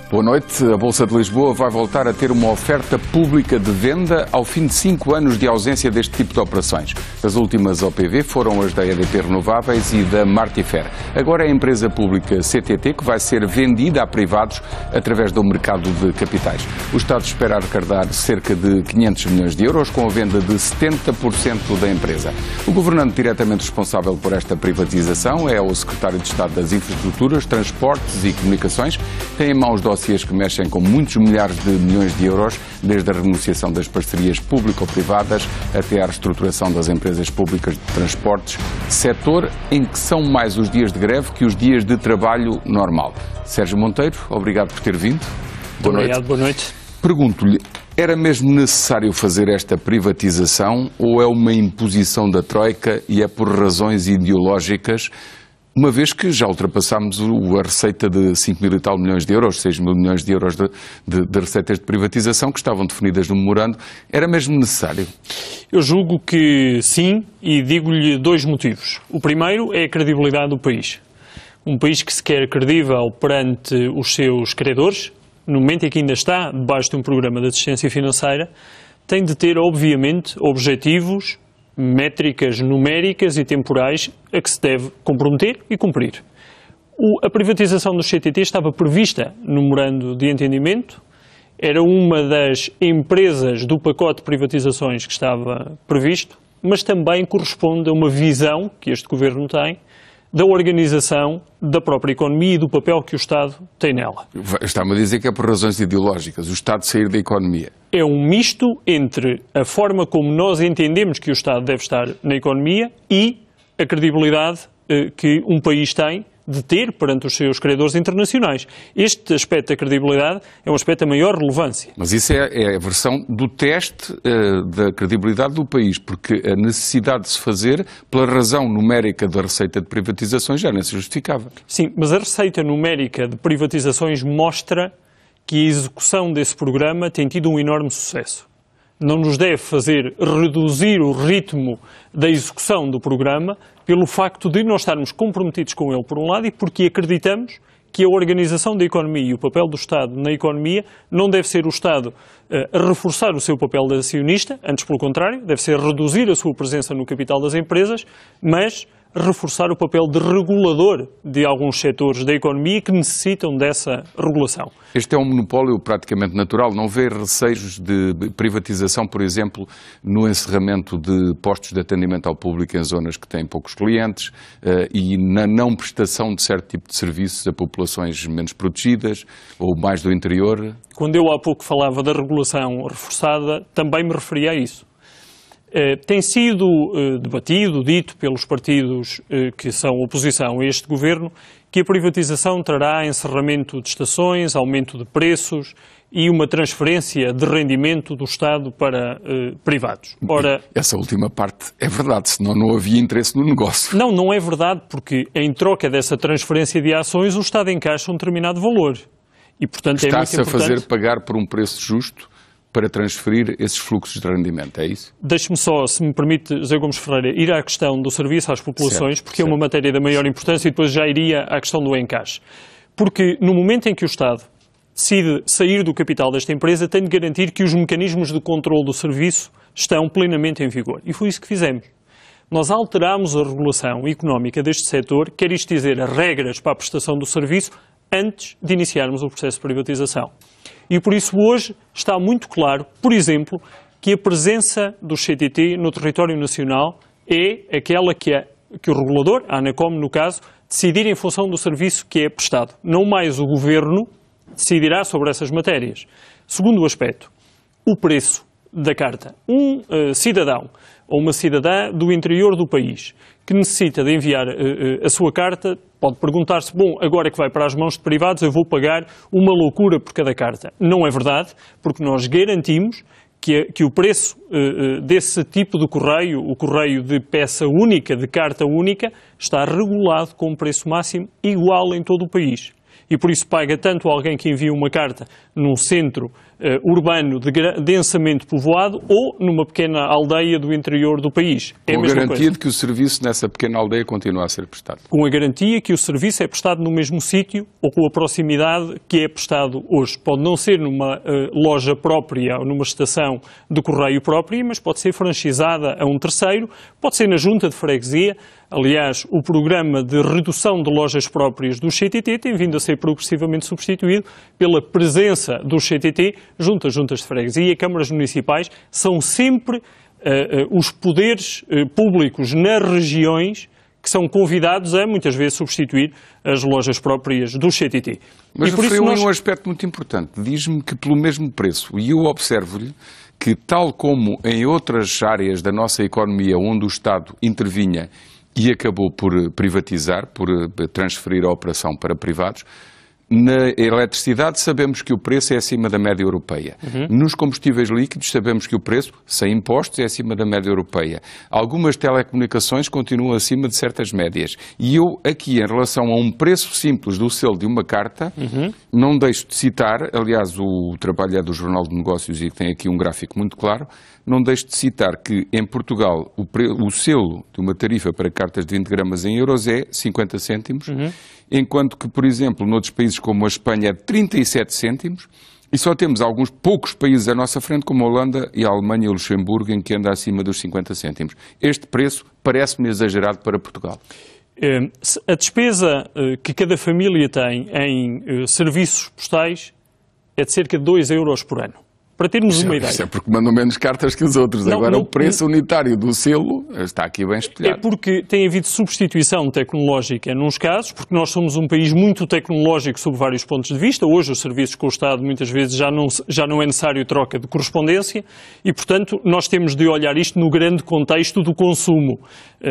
Boa noite. A Bolsa de Lisboa vai voltar a ter uma oferta pública de venda ao fim de 5 anos de ausência deste tipo de operações. As últimas OPV foram as da EDP Renováveis e da Martifer. Agora é a empresa pública CTT que vai ser vendida a privados através do mercado de capitais. O Estado espera arrecadar cerca de 500 milhões de euros com a venda de 70% da empresa. O governante diretamente responsável por esta privatização é o Secretário de Estado das Infraestruturas, Transportes e Comunicações. Tem em mãos dossiês que mexem com muitos milhares de milhões de euros, desde a renegociação das parcerias público-privadas até à reestruturação das empresas públicas de transportes, setor em que são mais os dias de greve que os dias de trabalho normal. Sérgio Monteiro, obrigado por ter vindo. Boa noite. Obrigado, boa noite. Pergunto-lhe, era mesmo necessário fazer esta privatização ou é uma imposição da Troika e é por razões ideológicas, uma vez que já ultrapassámos a receita de 5 mil e tal milhões de euros, 6 mil milhões de euros de receitas de privatização que estavam definidas no memorando, era mesmo necessário? Eu julgo que sim, e digo-lhe 2 motivos. O primeiro é a credibilidade do país. Um país que se quer credível perante os seus credores, no momento em que ainda está debaixo de um programa de assistência financeira, tem de ter, obviamente, objetivos, métricas numéricas e temporais a que se deve comprometer e cumprir. A privatização do CTT estava prevista no memorando de entendimento, era uma das empresas do pacote de privatizações que estava previsto, mas também corresponde a uma visão que este Governo tem da organização da própria economia e do papel que o Estado tem nela. Está-me a dizer que é por razões ideológicas, o Estado sair da economia. É um misto entre a forma como nós entendemos que o Estado deve estar na economia e a credibilidade que um país tem de ter perante os seus credores internacionais. Este aspecto da credibilidade é um aspecto da maior relevância. Mas isso é a versão do teste da credibilidade do país, porque a necessidade de se fazer, pela razão numérica da receita de privatizações, já não se justificava. Sim, mas a receita numérica de privatizações mostra que a execução desse programa tem tido um enorme sucesso. Não nos deve fazer reduzir o ritmo da execução do programa pelo facto de nós estarmos comprometidos com ele, por um lado, e porque acreditamos que a organização da economia e o papel do Estado na economia não deve ser o Estado a reforçar o seu papel de acionista, antes pelo contrário, deve ser reduzir a sua presença no capital das empresas, mas reforçar o papel de regulador de alguns setores da economia que necessitam dessa regulação. Este é um monopólio praticamente natural. Não vê receios de privatização, por exemplo, no encerramento de postos de atendimento ao público em zonas que têm poucos clientes e na não prestação de certo tipo de serviços a populações menos protegidas ou mais do interior? Quando eu há pouco falava da regulação reforçada, também me referia a isso. Tem sido debatido, dito pelos partidos que são oposição a este Governo, que a privatização trará encerramento de estações, aumento de preços e uma transferência de rendimento do Estado para privados. Ora, essa última parte é verdade, senão não havia interesse no negócio. Não é verdade, porque em troca dessa transferência de ações o Estado encaixa um determinado valor. E, portanto, está-se a fazer pagar por um preço justo para transferir esses fluxos de rendimento, é isso? Deixe-me só, se me permite, José Gomes Ferreira, ir à questão do serviço às populações, porque é uma matéria da maior importância, e depois já iria à questão do encaixe. Porque no momento em que o Estado decide sair do capital desta empresa, tem de garantir que os mecanismos de controle do serviço estão plenamente em vigor. E foi isso que fizemos. Nós alterámos a regulação económica deste setor, quer isto dizer, as regras para a prestação do serviço, antes de iniciarmos o processo de privatização. E por isso hoje está muito claro, por exemplo, que a presença do CTT no território nacional é aquela que o regulador, a ANACOM no caso, decidir em função do serviço que é prestado. Não mais o Governo decidirá sobre essas matérias. Segundo aspecto, o preço da carta. Um cidadão ou uma cidadã do interior do país que necessita de enviar a sua carta pode perguntar-se, bom, agora que vai para as mãos de privados eu vou pagar uma loucura por cada carta. Não é verdade, porque nós garantimos que o preço desse tipo de correio, o correio de peça única, de carta única, está regulado com um preço máximo igual em todo o país. e por isso paga tanto a alguém que envia uma carta num centro urbano densamente povoado ou numa pequena aldeia do interior do país. Com a garantia de que o serviço nessa pequena aldeia continua a ser prestado. Com a garantia que o serviço é prestado no mesmo sítio ou com a proximidade que é prestado hoje. Pode não ser numa loja própria ou numa estação de correio própria, mas pode ser franchisada a um terceiro, pode ser na junta de freguesia. Aliás, o programa de redução de lojas próprias do CTT tem vindo a ser progressivamente substituído pela presença do CTT junto às juntas de freguesia e câmaras municipais. São sempre os poderes públicos nas regiões que são convidados a, muitas vezes, substituir as lojas próprias do CTT. Mas referiu um aspecto muito importante. Diz-me que pelo mesmo preço, e eu observo-lhe que, tal como em outras áreas da nossa economia onde o Estado intervinha e acabou por privatizar, por transferir a operação para privados, na eletricidade sabemos que o preço é acima da média europeia. Nos combustíveis líquidos sabemos que o preço, sem impostos, é acima da média europeia. Algumas telecomunicações continuam acima de certas médias. E eu aqui, em relação a um preço simples do selo de uma carta, não deixo de citar, aliás o trabalho é do Jornal de Negócios e tem aqui um gráfico muito claro, não deixo de citar que em Portugal o selo de uma tarifa para cartas de 20 gramas em euros é 50 cêntimos, enquanto que, por exemplo, noutros países como a Espanha é de 37 cêntimos, e só temos alguns poucos países à nossa frente, como a Holanda e a Alemanha e o Luxemburgo, em que anda acima dos 50 cêntimos. Este preço parece-me exagerado para Portugal. A despesa que cada família tem em serviços postais é de cerca de 2 euros por ano. Para termos uma ideia. Isso é porque mandam menos cartas que os outros. Agora o preço unitário do selo está aqui bem espelhado. É porque tem havido substituição tecnológica nos casos, porque nós somos um país muito tecnológico sob vários pontos de vista. Hoje os serviços com o Estado muitas vezes já não é necessário troca de correspondência e, portanto, nós temos de olhar isto no grande contexto do consumo.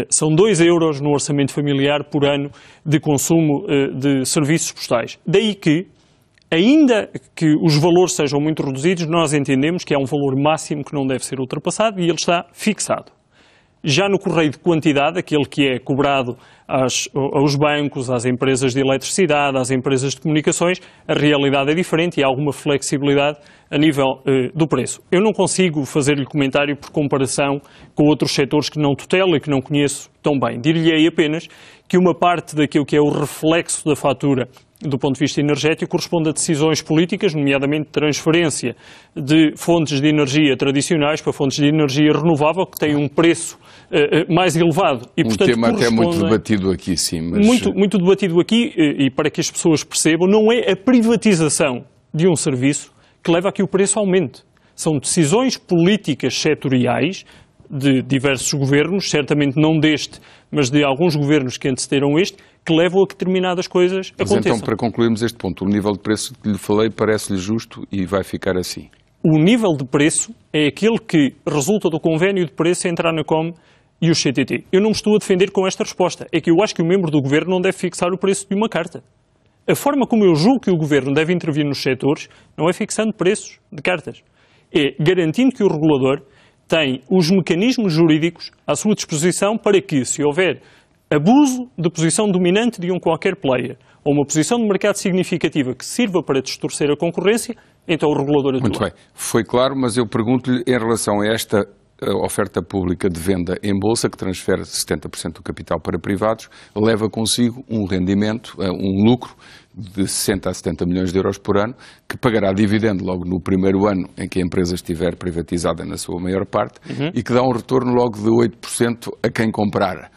São 2 euros no orçamento familiar por ano de consumo de serviços postais. Daí que, ainda que os valores sejam muito reduzidos, nós entendemos que é um valor máximo que não deve ser ultrapassado e ele está fixado. Já no correio de quantidade, aquele que é cobrado aos bancos, às empresas de eletricidade, às empresas de comunicações, a realidade é diferente e há alguma flexibilidade a nível do preço. Eu não consigo fazer-lhe comentário por comparação com outros setores que não tutelo e que não conheço tão bem. Dir-lhe-ei apenas que uma parte daquilo que é o reflexo da fatura do ponto de vista energético, corresponde a decisões políticas, nomeadamente transferência de fontes de energia tradicionais para fontes de energia renovável, que têm um preço mais elevado. E, portanto, tema até muito debatido aqui, sim. Mas... Muito debatido aqui, e para que as pessoas percebam, não é a privatização de um serviço que leva a que o preço aumente. São decisões políticas setoriais de diversos governos, certamente não deste, mas de alguns governos que antecederam este, que levam a que determinadas coisas aconteçam. Mas então, para concluirmos este ponto, o nível de preço que lhe falei parece-lhe justo e vai ficar assim? O nível de preço é aquele que resulta do convênio de preço entre a ANACOM e o CTT. Eu não me estou a defender com esta resposta. É que eu acho que o membro do Governo não deve fixar o preço de uma carta. A forma como eu julgo que o Governo deve intervir nos setores não é fixando preços de cartas. É garantindo que o regulador tem os mecanismos jurídicos à sua disposição para que, se houver abuso de posição dominante de um qualquer player ou uma posição de mercado significativa que sirva para distorcer a concorrência, então o regulador atua. Muito bem. Foi claro, mas eu pergunto-lhe em relação a esta oferta pública de venda em bolsa, que transfere 70% do capital para privados, leva consigo um rendimento, um lucro de 60 a 70 milhões de euros por ano, que pagará dividendo logo no primeiro ano em que a empresa estiver privatizada na sua maior parte e que dá um retorno logo de 8% a quem comprar.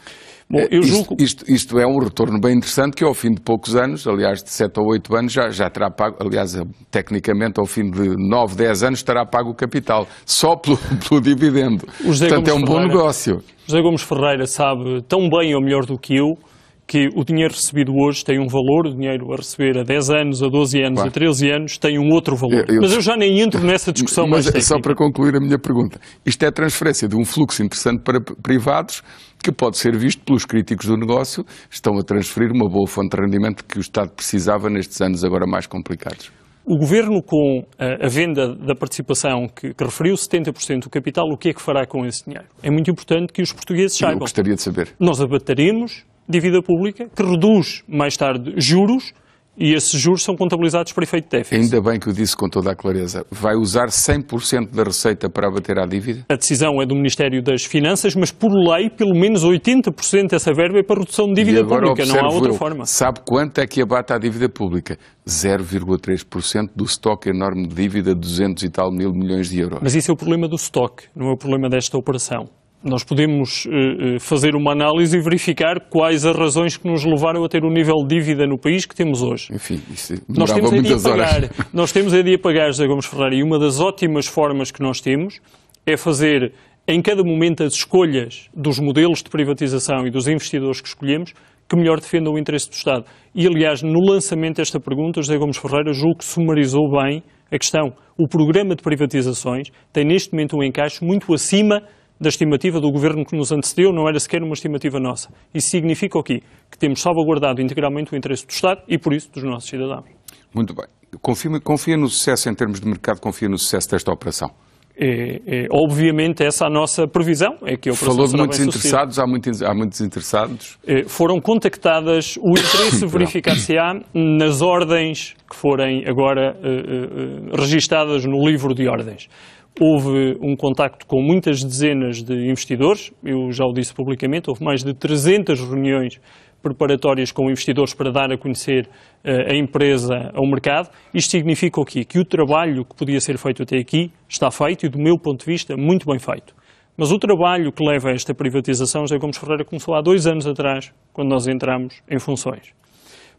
Bom, eu julgo... Isto é um retorno bem interessante que ao fim de poucos anos, aliás de 7 ou 8 anos, já terá pago, aliás, tecnicamente ao fim de 9, 10 anos estará pago o capital, só pelo dividendo. Portanto, é um bom negócio. José Gomes Ferreira sabe tão bem ou melhor do que eu que o dinheiro recebido hoje tem um valor, o dinheiro a receber a 10 anos, a 12 anos, claro, a 13 anos tem um outro valor. Mas eu já nem entro nessa discussão mais técnica. Só para concluir a minha pergunta, isto é a transferência de um fluxo interessante para privados que pode ser visto pelos críticos do negócio, estão a transferir uma boa fonte de rendimento que o Estado precisava nestes anos agora mais complicados. O Governo, com a venda da participação que referiu, 70% do capital, o que é que fará com esse dinheiro? É muito importante que os portugueses saibam. Eu gostaria de saber. Nós abateremos dívida pública, que reduz mais tarde juros E esses juros são contabilizados para efeito de déficit. Ainda bem que o disse com toda a clareza. Vai usar 100% da receita para abater a dívida? A decisão é do Ministério das Finanças, mas por lei, pelo menos 80% dessa verba é para redução de dívida pública, não há outra forma. Sabe quanto é que abate a dívida pública? 0,3% do estoque enorme de dívida de 200 e tal mil milhões de euros. Mas isso é o problema do estoque, não é o problema desta operação. Nós podemos fazer uma análise e verificar quais as razões que nos levaram a ter o nível de dívida no país que temos hoje. Enfim, isso demorava muitas horas. Nós temos a de pagar, José Gomes Ferreira, e uma das ótimas formas que nós temos é fazer em cada momento as escolhas dos modelos de privatização e dos investidores que escolhemos que melhor defendam o interesse do Estado. E, aliás, no lançamento desta pergunta, José Gomes Ferreira julgo que sumarizou bem a questão. O programa de privatizações tem neste momento um encaixe muito acima da estimativa do governo que nos antecedeu, não era sequer uma estimativa nossa. Isso significa o quê? Que temos salvaguardado integralmente o interesse do Estado e, por isso, dos nossos cidadãos. Muito bem. Confia no sucesso em termos de mercado, confia no sucesso desta operação? Obviamente essa é a nossa previsão. É que a operação falou de será muitos interessados, há muitos interessados? Foram contactadas, o interesse verificar-se-á nas ordens que forem agora registadas no livro de ordens. Houve um contacto com muitas dezenas de investidores, eu já o disse publicamente, houve mais de 300 reuniões preparatórias com investidores para dar a conhecer a empresa ao mercado. Isto significa o quê? Que o trabalho que podia ser feito até aqui está feito e, do meu ponto de vista, muito bem feito. Mas o trabalho que leva a esta privatização, José Gomes Ferreira, começou há 2 anos atrás, quando nós entramos em funções.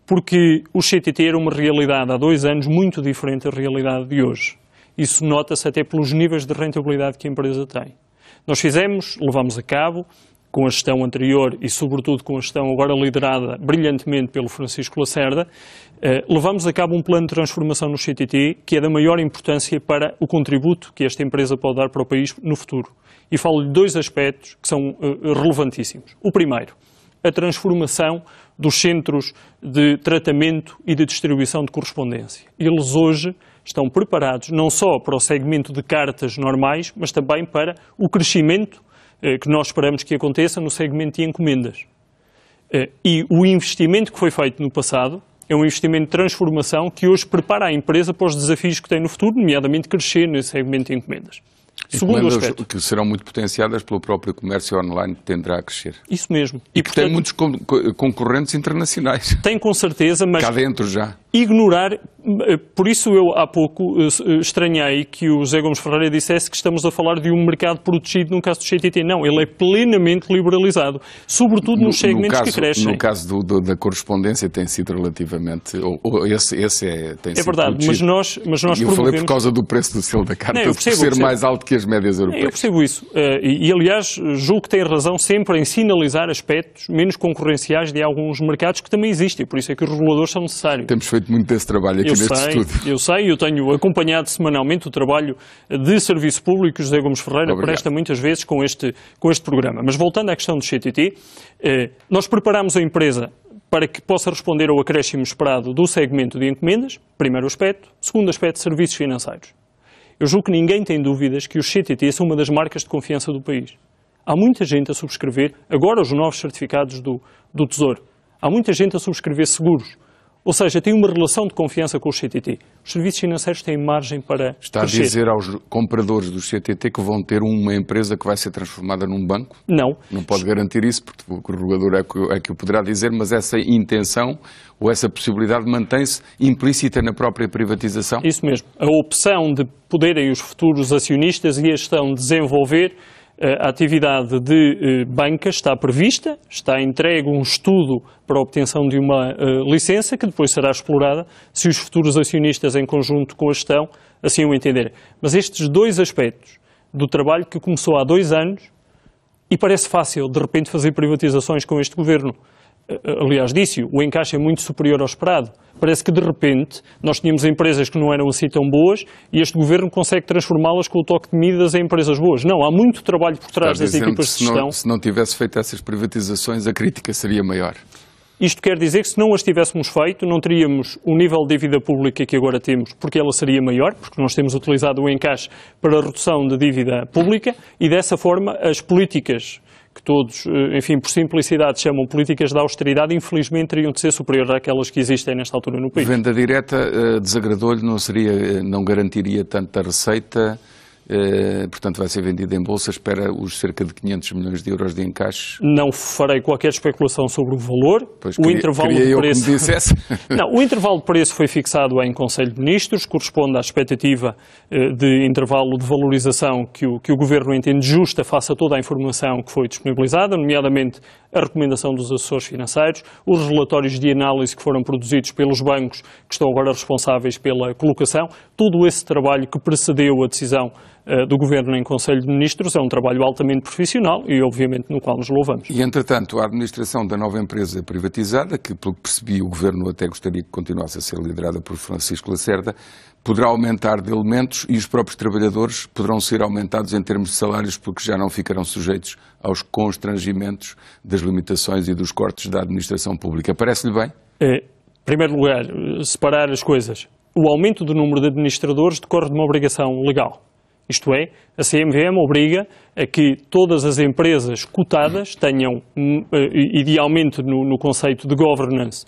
Porque o CTT era uma realidade há 2 anos muito diferente da realidade de hoje. Isso nota-se até pelos níveis de rentabilidade que a empresa tem. Nós levamos a cabo, com a gestão anterior e, sobretudo, com a gestão agora liderada brilhantemente pelo Francisco Lacerda, levamos a cabo um plano de transformação no CTT que é da maior importância para o contributo que esta empresa pode dar para o país no futuro. E falo-lhe de 2 aspectos que são relevantíssimos. O primeiro, a transformação dos centros de tratamento e de distribuição de correspondência. Eles hoje estão preparados não só para o segmento de cartas normais, mas também para o crescimento que nós esperamos que aconteça no segmento de encomendas. E o investimento que foi feito no passado é um investimento de transformação que hoje prepara a empresa para os desafios que tem no futuro, nomeadamente crescer nesse segmento de encomendas. Segundo aspecto, que serão muito potenciadas pelo próprio comércio online que tenderá a crescer. Isso mesmo. E que tem muitos concorrentes internacionais. Tem com certeza, mas cá dentro já. Ignorar, por isso eu há pouco estranhei que o José Gomes Ferreira dissesse que estamos a falar de um mercado protegido no caso do CTT. Não, ele é plenamente liberalizado, sobretudo nos segmentos que crescem. No caso da correspondência tem sido relativamente, tem sido verdade, protegido. mas nós eu falei por causa do preço do selo da carta, por ser mais alto que as médias europeias. Eu percebo isso. E aliás, julgo que tem razão sempre em sinalizar aspectos menos concorrenciais de alguns mercados que também existem, por isso é que os reguladores são necessários. Temos feito muito desse trabalho aqui neste estúdio. Eu tenho acompanhado semanalmente o trabalho de serviço público que José Gomes Ferreira presta muitas vezes com este programa. Mas voltando à questão do CTT, nós preparamos a empresa para que possa responder ao acréscimo esperado do segmento de encomendas, primeiro aspecto. Segundo aspecto, serviços financeiros. Eu julgo que ninguém tem dúvidas que os CTT são uma das marcas de confiança do país. Há muita gente a subscrever, agora os novos certificados do Tesouro, há muita gente a subscrever seguros. Ou seja, tem uma relação de confiança com o CTT. Os serviços financeiros têm margem para Está crescer. a dizer aos compradores do CTT que vão ter uma empresa que vai ser transformada num banco? Não. Não pode garantir isso, porque o regulador é que o poderá dizer, mas essa intenção ou essa possibilidade mantém-se implícita na própria privatização? Isso mesmo. A opção de poderem os futuros acionistas e a gestão desenvolver a atividade de banca está prevista, está entregue um estudo para a obtenção de uma licença que depois será explorada se os futuros acionistas, em conjunto com a gestão, assim o entenderem. Mas estes 2 aspectos do trabalho que começou há 2 anos, e parece fácil de repente fazer privatizações com este governo. Aliás, disse-o, o encaixe é muito superior ao esperado. Parece que, de repente, nós tínhamos empresas que não eram assim tão boas e este governo consegue transformá-las com o toque de medidas em empresas boas. Não, há muito trabalho por trás das equipas de gestão. Se não tivesse feito essas privatizações, a crítica seria maior. Isto quer dizer que, se não as tivéssemos feito, não teríamos o nível de dívida pública que agora temos, porque ela seria maior, porque nós temos utilizado o encaixe para a redução da dívida pública e, dessa forma, as políticas que todos, enfim, por simplicidade chamam políticas de austeridade, infelizmente teriam de ser superiores àquelas que existem nesta altura no país. Venda direta desagradou-lhe, não garantiria tanta receita, portanto vai ser vendido em bolsa, espera os cerca de 500 milhões de euros de encaixe? Não farei qualquer especulação sobre o valor. Pois o intervalo de preço... que me dissesse. Não, o intervalo de preço foi fixado em Conselho de Ministros, corresponde à expectativa de intervalo de valorização que o Governo entende justa face a toda a informação que foi disponibilizada, nomeadamente a recomendação dos assessores financeiros, os relatórios de análise que foram produzidos pelos bancos que estão agora responsáveis pela colocação, todo esse trabalho que precedeu a decisão do Governo em Conselho de Ministros é um trabalho altamente profissional e, obviamente, no qual nos louvamos. E, entretanto, a administração da nova empresa privatizada, que, pelo que percebi, o Governo até gostaria que continuasse a ser liderada por Francisco Lacerda, poderá aumentar de elementos e os próprios trabalhadores poderão ser aumentados em termos de salários porque já não ficarão sujeitos aos constrangimentos das limitações e dos cortes da administração pública. Parece-lhe bem? Em primeiro lugar, separar as coisas. O aumento do número de administradores decorre de uma obrigação legal. Isto é, a CMVM obriga a que todas as empresas cotadas tenham, idealmente no conceito de governance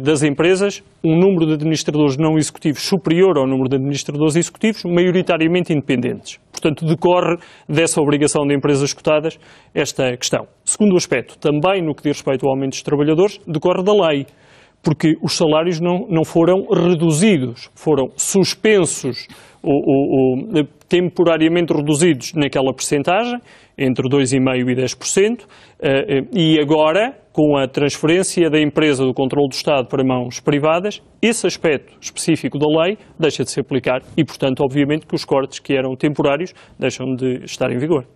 das empresas, um número de administradores não executivos superior ao número de administradores executivos, maioritariamente independentes. Portanto, decorre dessa obrigação de empresas cotadas esta questão. Segundo aspecto, também no que diz respeito ao aumento dos trabalhadores, decorre da lei, porque os salários não foram reduzidos, foram suspensos ou temporariamente reduzidos naquela percentagem, entre 2,5% e 10%, e agora, com a transferência da empresa do controle do Estado para mãos privadas, esse aspecto específico da lei deixa de se aplicar e, portanto, obviamente que os cortes que eram temporários deixam de estar em vigor.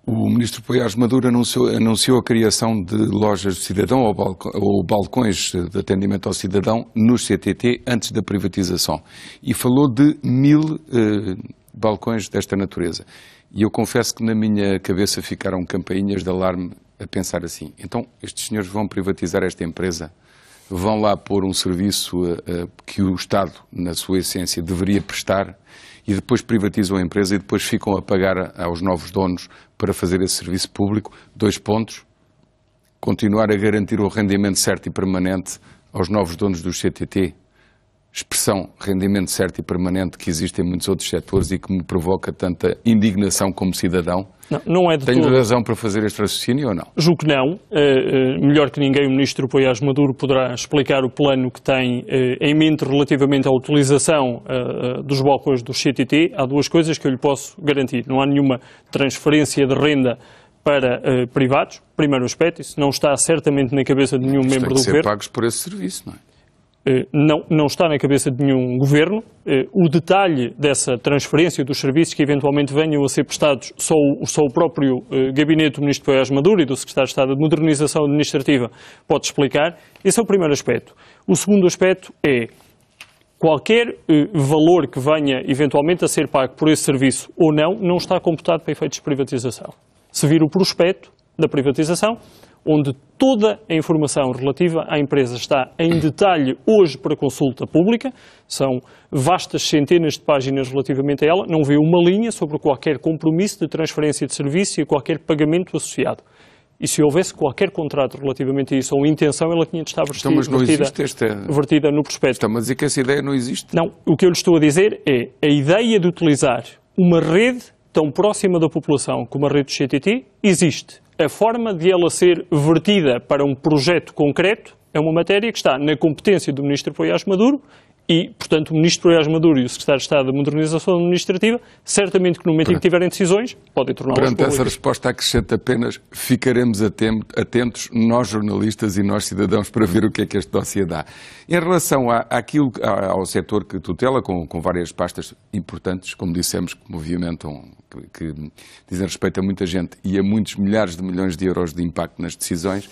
O ministro Poiares Maduro anunciou a criação de lojas de cidadão ou balcões de atendimento ao cidadão nos CTT antes da privatização e falou de 1.000 balcões desta natureza. E eu confesso que na minha cabeça ficaram campainhas de alarme a pensar assim, então estes senhores vão privatizar esta empresa, vão lá pôr um serviço que o Estado, na sua essência, deveria prestar e depois privatizam a empresa e depois ficam a pagar aos novos donos para fazer esse serviço público. 2 pontos. Continuar a garantir o rendimento certo e permanente aos novos donos dos CTT. Expressão rendimento certo e permanente que existe em muitos outros setores e que me provoca tanta indignação como cidadão. Não é de Tenho todo. razão para fazer este raciocínio ou não? Julgo que não. Melhor que ninguém, o ministro Poiares Maduro poderá explicar o plano que tem em mente relativamente à utilização dos balcões do CTT. Há 2 coisas que eu lhe posso garantir. Não há nenhuma transferência de renda para privados. Primeiro aspecto, isso não está certamente na cabeça de nenhum membro do Tem que governo. ser pagos por esse serviço, não é? Não está na cabeça de nenhum governo. O detalhe dessa transferência dos serviços que eventualmente venham a ser prestados só o próprio gabinete do ministro Poiares Maduro e do secretário de Estado de Modernização Administrativa pode explicar. Esse é o primeiro aspecto. O segundo aspecto é qualquer valor que venha eventualmente a ser pago por esse serviço ou não está computado para efeitos de privatização. Se vir o prospecto da privatização, onde toda a informação relativa à empresa está em detalhe hoje para consulta pública, são vastas centenas de páginas relativamente a ela, não vê uma linha sobre qualquer compromisso de transferência de serviço e qualquer pagamento associado. E se houvesse qualquer contrato relativamente a isso ou intenção, ela tinha de estar vertida no prospecto. Está-me a dizer que essa ideia não existe? Não, o que eu lhe estou a dizer é a ideia de utilizar uma rede tão próxima da população como a rede do CTT existe. A forma de ela ser vertida para um projeto concreto é uma matéria que está na competência do ministro Poiares Maduro e, portanto, o ministro Poiares Maduro e o secretário de Estado da Modernização Administrativa, certamente que no momento em que tiverem decisões, podem torná-las públicas. Perante essa resposta acrescento apenas, ficaremos atentos, nós jornalistas e nós cidadãos, para ver o que é que este dossiê dá. Em relação ao setor que tutela, com várias pastas importantes, como dissemos, que movimentam, que dizem respeito a muita gente e a muitos milhares de milhões de euros de impacto nas decisões,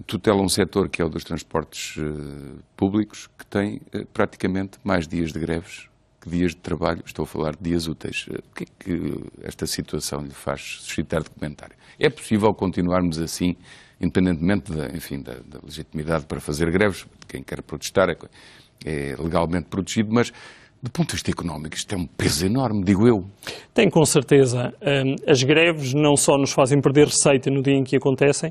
tutela um setor que é o dos transportes públicos, que tem praticamente mais dias de greves que dias de trabalho. Estou a falar de dias úteis. O que é que esta situação lhe faz suscitar de comentário? É possível continuarmos assim, independentemente da legitimidade para fazer greves? Quem quer protestar é legalmente protegido, mas do ponto de vista económico isto é um peso enorme, digo eu. Tem, com certeza. As greves não só nos fazem perder receita no dia em que acontecem,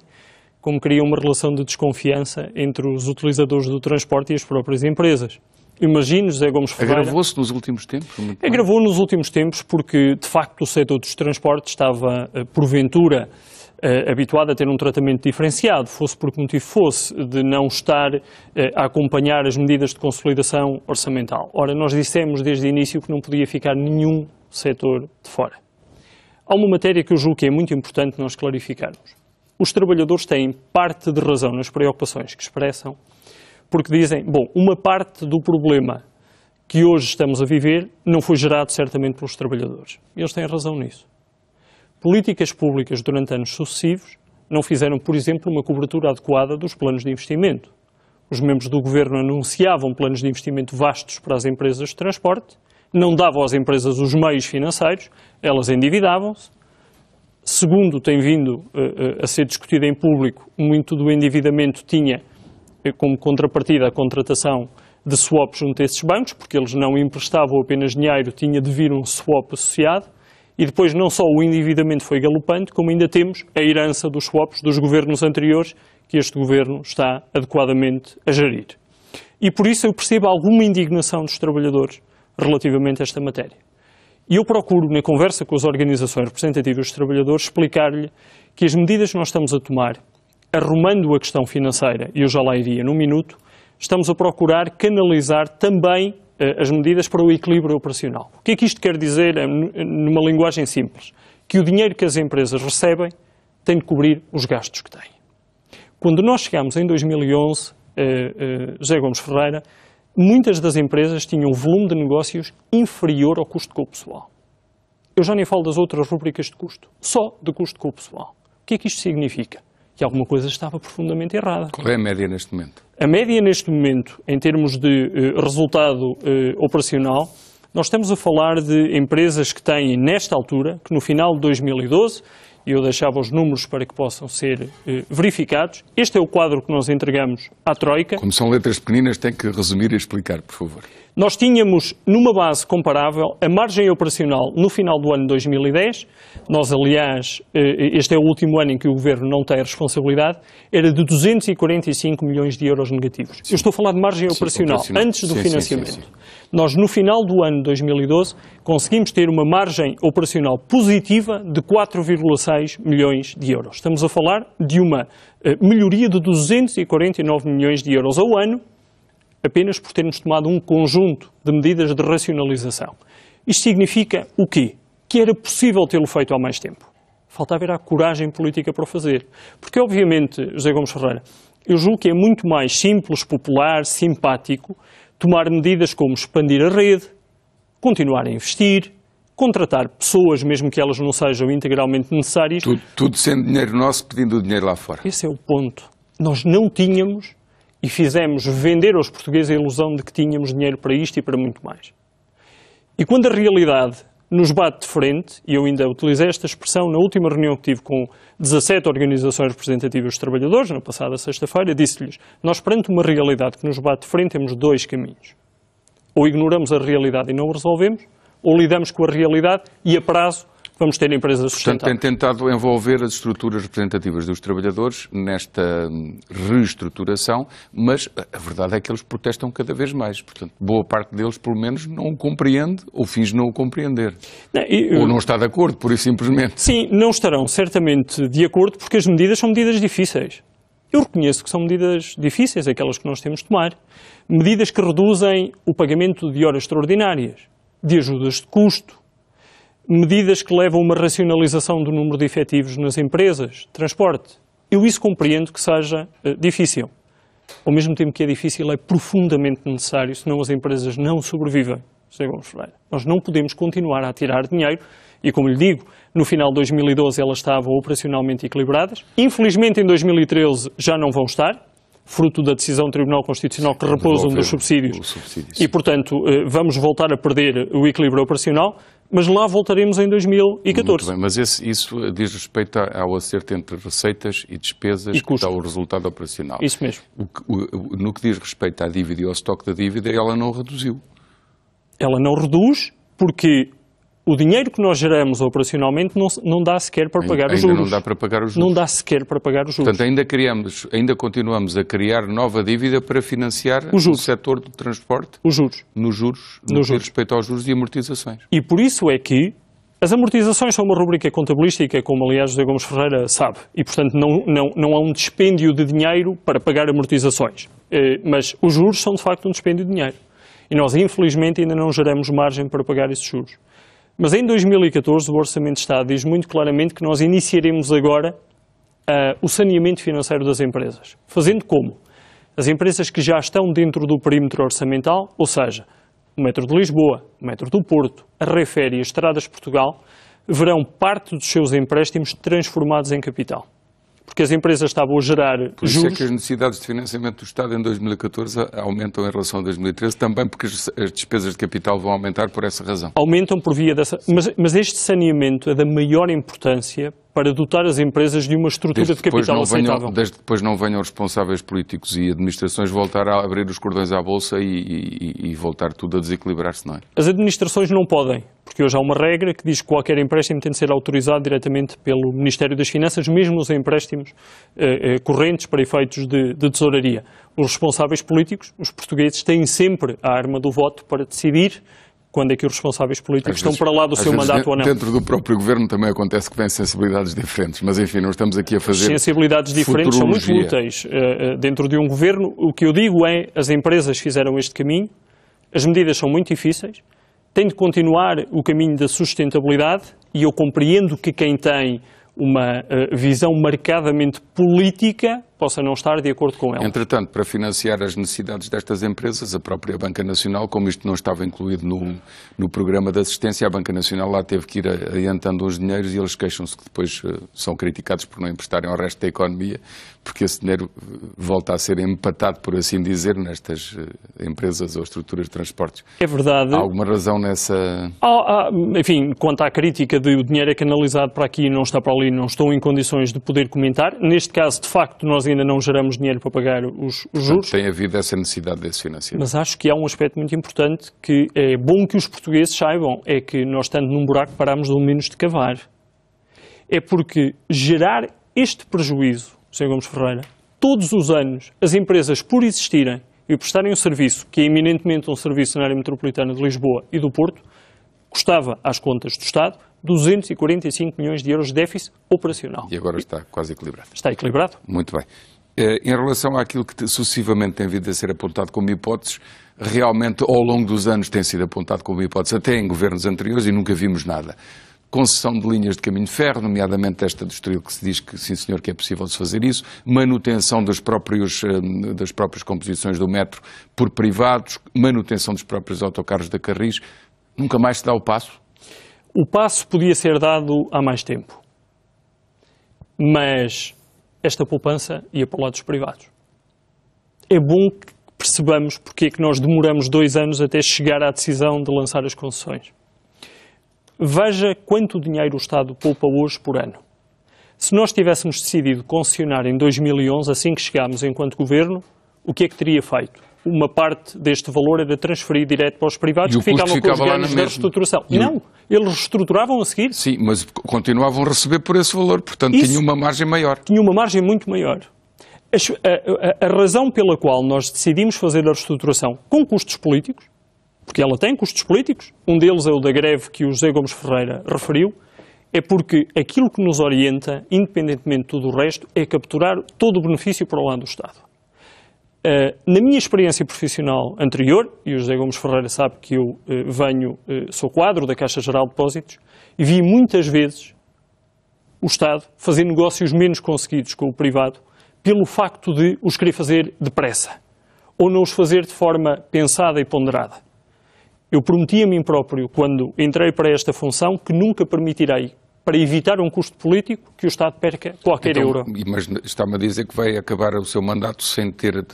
como criam uma relação de desconfiança entre os utilizadores do transporte e as próprias empresas. Imagino, José Gomes Ferreira... Agravou-se nos últimos tempos? Agravou nos últimos tempos porque, de facto, o setor dos transportes estava, porventura, habituado a ter um tratamento diferenciado, fosse por que motivo fosse, de não estar a acompanhar as medidas de consolidação orçamental. Ora, nós dissemos desde o início que não podia ficar nenhum setor de fora. Há uma matéria que eu julgo que é muito importante nós clarificarmos. Os trabalhadores têm parte de razão nas preocupações que expressam, porque dizem, bom, uma parte do problema que hoje estamos a viver não foi gerado certamente pelos trabalhadores. E eles têm razão nisso. Políticas públicas durante anos sucessivos não fizeram, por exemplo, uma cobertura adequada dos planos de investimento. Os membros do governo anunciavam planos de investimento vastos para as empresas de transporte, não davam às empresas os meios financeiros, elas endividavam-se. Segundo tem vindo a ser discutido em público, muito do endividamento tinha como contrapartida a contratação de swaps junto a esses bancos, porque eles não emprestavam apenas dinheiro, tinha de vir um swap associado. E depois não só o endividamento foi galopante, como ainda temos a herança dos swaps dos governos anteriores, que este governo está adequadamente a gerir. E por isso eu percebo alguma indignação dos trabalhadores relativamente a esta matéria. E eu procuro, na conversa com as organizações representativas dos trabalhadores, explicar-lhe que as medidas que nós estamos a tomar, arrumando a questão financeira, e eu já lá iria num minuto, estamos a procurar canalizar também as medidas para o equilíbrio operacional. O que é que isto quer dizer, numa linguagem simples? Que o dinheiro que as empresas recebem tem de cobrir os gastos que têm. Quando nós chegámos em 2011, José Gomes Ferreira, muitas das empresas tinham um volume de negócios inferior ao custo com o pessoal. Eu já nem falo das outras rubricas de custo, só de custo com o pessoal. O que é que isto significa? Que alguma coisa estava profundamente errada. Qual é a média neste momento? A média neste momento, em termos de resultado operacional, nós estamos a falar de empresas que têm, nesta altura, que no final de 2012, e eu deixava os números para que possam ser verificados, este é o quadro que nós entregamos à Troika. Como são letras pequeninas, tem que resumir e explicar, por favor. Nós tínhamos, numa base comparável, a margem operacional no final do ano de 2010, nós, aliás, este é o último ano em que o Governo não tem a responsabilidade, era de 245 milhões de euros negativos. Eu estou a falar de margem operacional, antes do financiamento. Sim. Nós, no final do ano de 2012, conseguimos ter uma margem operacional positiva de 4,6 milhões de euros. Estamos a falar de uma melhoria de 249 milhões de euros ao ano, apenas por termos tomado um conjunto de medidas de racionalização. Isto significa o quê? Que era possível tê-lo feito há mais tempo. Faltava era a coragem política para o fazer. Porque, obviamente, José Gomes Ferreira, eu julgo que é muito mais simples, popular, simpático, tomar medidas como expandir a rede, continuar a investir, contratar pessoas, mesmo que elas não sejam integralmente necessárias. Tudo sendo dinheiro nosso, pedindo o dinheiro lá fora. Esse é o ponto. Nós não tínhamos e fizemos vender aos portugueses a ilusão de que tínhamos dinheiro para isto e para muito mais. E quando a realidade nos bate de frente, e eu ainda utilizei esta expressão na última reunião que tive com 17 organizações representativas dos trabalhadores, na passada sexta-feira, disse-lhes, nós perante uma realidade que nos bate de frente temos dois caminhos. Ou ignoramos a realidade e não o resolvemos, ou lidamos com a realidade e a prazo vamos ter empresas sustentáveis. Portanto, tem tentado envolver as estruturas representativas dos trabalhadores nesta reestruturação, mas a verdade é que eles protestam cada vez mais. Portanto, boa parte deles, pelo menos, não o compreende ou finge não o compreender. Ou não está de acordo, pura e simplesmente. Sim, não estarão certamente de acordo porque as medidas são medidas difíceis. Eu reconheço que são medidas difíceis, aquelas que nós temos de tomar. Medidas que reduzem o pagamento de horas extraordinárias, de ajudas de custo, medidas que levam a uma racionalização do número de efetivos nas empresas de transporte. Eu isso compreendo que seja difícil. Ao mesmo tempo que é difícil, é profundamente necessário, senão as empresas não sobrevivem. Nós não podemos continuar a tirar dinheiro e, como lhe digo, no final de 2012 elas estavam operacionalmente equilibradas. Infelizmente, em 2013 já não vão estar, fruto da decisão do Tribunal Constitucional que repousa um dos subsídios. E, portanto, vamos voltar a perder o equilíbrio operacional, mas lá voltaremos em 2014. Muito bem, mas isso diz respeito ao acerto entre receitas e despesas que dá o resultado operacional. Isso mesmo. No que diz respeito à dívida e ao estoque da dívida, ela não reduziu. Ela não reduz porque o dinheiro que nós geramos operacionalmente não dá sequer para pagar os juros. Ainda não dá para pagar os juros. Não dá sequer para pagar os juros. Portanto, ainda continuamos a criar nova dívida para financiar o setor do transporte? Os juros. No que diz respeito aos juros e amortizações. E por isso é que as amortizações são uma rubrica contabilística, como aliás José Gomes Ferreira sabe, e portanto não há um dispêndio de dinheiro para pagar amortizações. Mas os juros são de facto um dispêndio de dinheiro. E nós infelizmente ainda não geramos margem para pagar esses juros. Mas em 2014 o Orçamento de Estado diz muito claramente que nós iniciaremos agora o saneamento financeiro das empresas. Fazendo como? As empresas que já estão dentro do perímetro orçamental, ou seja, o Metro de Lisboa, o Metro do Porto, a Refer e as Estradas de Portugal, verão parte dos seus empréstimos transformados em capital. Porque as empresas estavam a gerar juros... Por isso é que as necessidades de financiamento do Estado em 2014 aumentam em relação a 2013, também porque as despesas de capital vão aumentar por essa razão. Aumentam por via dessa... Mas este saneamento é da maior importância para dotar as empresas de uma estrutura de capital aceitável. Desde que depois não venham responsáveis políticos e administrações voltar a abrir os cordões à Bolsa e voltar tudo a desequilibrar-se, não é? As administrações não podem, porque hoje há uma regra que diz que qualquer empréstimo tem de ser autorizado diretamente pelo Ministério das Finanças, mesmo os empréstimos correntes para efeitos de tesouraria. Os responsáveis políticos, os portugueses, têm sempre a arma do voto para decidir quando é que os responsáveis políticos estão para lá do seu mandato ou não. Dentro do próprio governo também acontece que vêm sensibilidades diferentes, mas enfim, não estamos aqui a fazer sensibilidades diferentes são muito úteis dentro de um governo. O que eu digo é, as empresas fizeram este caminho, as medidas são muito difíceis, tem de continuar o caminho da sustentabilidade e eu compreendo que quem tem uma visão marcadamente política possa não estar de acordo com ela. Entretanto, para financiar as necessidades destas empresas, a própria Banca Nacional, como isto não estava incluído no programa de assistência, a Banca Nacional lá teve que ir adiantando os dinheiros e eles queixam-se que depois são criticados por não emprestarem ao resto da economia, porque esse dinheiro volta a ser empatado, por assim dizer, nestas empresas ou estruturas de transportes. É verdade. Há alguma razão nessa... Enfim, quanto à crítica de o dinheiro é canalizado para aqui e não está para ali, não estou em condições de poder comentar. Neste caso, de facto, nós ainda não geramos dinheiro para pagar os juros. Tem havido essa necessidade desse financiamento. Mas acho que há um aspecto muito importante que é bom que os portugueses saibam, é que nós, estando num buraco, paramos ao menos de cavar. É porque gerar este prejuízo, Sr. Gomes Ferreira, todos os anos, as empresas, por existirem e prestarem um serviço, que é eminentemente um serviço na área metropolitana de Lisboa e do Porto, custava às contas do Estado 245 milhões de euros de déficit operacional. E agora está quase equilibrado. Está equilibrado. Muito bem. Em relação àquilo que sucessivamente tem vindo a ser apontado como hipóteses, realmente ao longo dos anos tem sido apontado como hipótese, até em governos anteriores, e nunca vimos nada. Concessão de linhas de caminho de ferro, nomeadamente esta do Estoril, que se diz que sim senhor que é possível de fazer isso, manutenção das próprias composições do metro por privados, manutenção dos próprios autocarros da Carris. Nunca mais se dá o passo? O passo podia ser dado há mais tempo, mas esta poupança ia para o lado dos privados. É bom que percebamos porque é que nós demoramos 2 anos até chegar à decisão de lançar as concessões. Veja quanto dinheiro o Estado poupa hoje por ano. Se nós tivéssemos decidido concessionar em 2011, assim que chegámos enquanto governo, o que é que teria feito? Uma parte deste valor era transferido direto para os privados que ficavam com os ganhos da reestruturação. Não, eles reestruturavam a seguir. Sim, mas continuavam a receber por esse valor, portanto tinham uma margem maior. Tinha uma margem muito maior. A razão pela qual nós decidimos fazer a reestruturação com custos políticos, porque ela tem custos políticos, um deles é o da greve que o José Gomes Ferreira referiu, é porque aquilo que nos orienta, independentemente de tudo o resto, é capturar todo o benefício para o lado do Estado. Na minha experiência profissional anterior, e o José Gomes Ferreira sabe que eu sou quadro da Caixa Geral de Depósitos, e vi muitas vezes o Estado fazer negócios menos conseguidos com o privado pelo facto de os querer fazer depressa, ou não os fazer de forma pensada e ponderada. Eu prometi a mim próprio, quando entrei para esta função, que nunca permitirei, para evitar um custo político, que o Estado perca qualquer euro. Mas está-me a dizer que vai acabar o seu mandato sem ter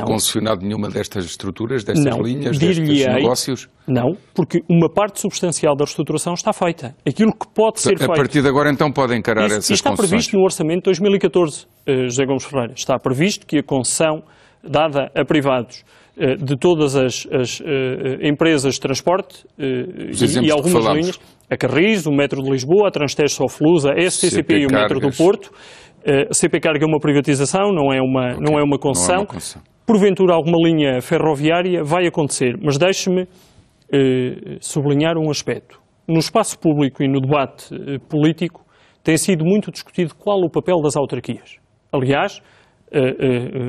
concessionado nenhuma destas estruturas, destas linhas, destes negócios? Não, porque uma parte substancial da reestruturação está feita. Aquilo que pode ser feito... A partir de agora, então, pode encarar essas concessões? Está previsto no Orçamento de 2014, José Gomes Ferreira. Está previsto que a concessão dada a privados de todas as empresas de transporte e algumas linhas, a Carris, o Metro de Lisboa, a Transtex Soflusa, a STCP e o Metro do Porto. A CP Carga é uma privatização, não é uma concessão. Porventura alguma linha ferroviária vai acontecer, mas deixe-me sublinhar um aspecto. No espaço público e no debate político tem sido muito discutido qual o papel das autarquias. Aliás,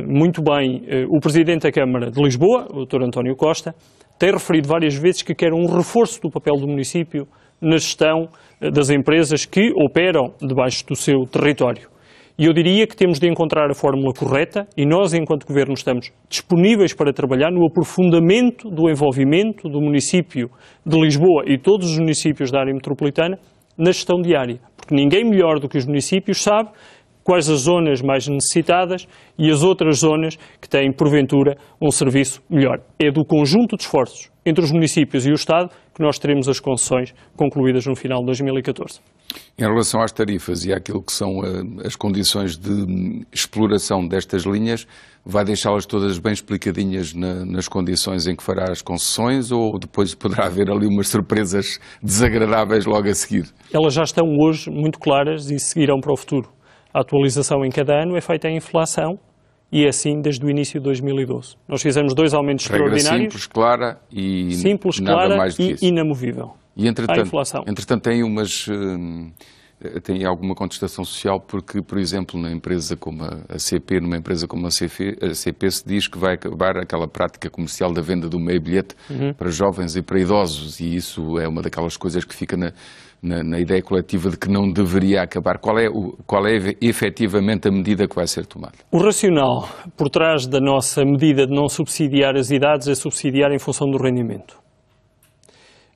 muito bem, o Presidente da Câmara de Lisboa, o Dr. António Costa, tem referido várias vezes que quer um reforço do papel do município na gestão das empresas que operam debaixo do seu território. E eu diria que temos de encontrar a fórmula correta e nós, enquanto Governo, estamos disponíveis para trabalhar no aprofundamento do envolvimento do município de Lisboa e todos os municípios da área metropolitana na gestão diária. Porque ninguém melhor do que os municípios sabe quais as zonas mais necessitadas e as outras zonas que têm, porventura, um serviço melhor. É do conjunto de esforços entre os municípios e o Estado que nós teremos as concessões concluídas no final de 2014. Em relação às tarifas e àquilo que são as condições de exploração destas linhas, vai deixá-las todas bem explicadinhas nas condições em que fará as concessões ou depois poderá haver ali umas surpresas desagradáveis logo a seguir? Elas já estão hoje muito claras e seguirão para o futuro. A atualização em cada ano é feita em inflação e é assim desde o início de 2012. Nós fizemos 2 aumentos extraordinários. Simples, clara e simples, nada clara mais do que isso. E inamovível. E entretanto tem alguma contestação social porque, por exemplo, na empresa como a CP, numa empresa como a CP se diz que vai acabar aquela prática comercial da venda do meio bilhete para jovens e para idosos, e isso é uma daquelas coisas que fica na ideia coletiva de que não deveria acabar. Qual é efetivamente a medida que vai ser tomada? O racional por trás da nossa medida de não subsidiar as idades é subsidiar em função do rendimento.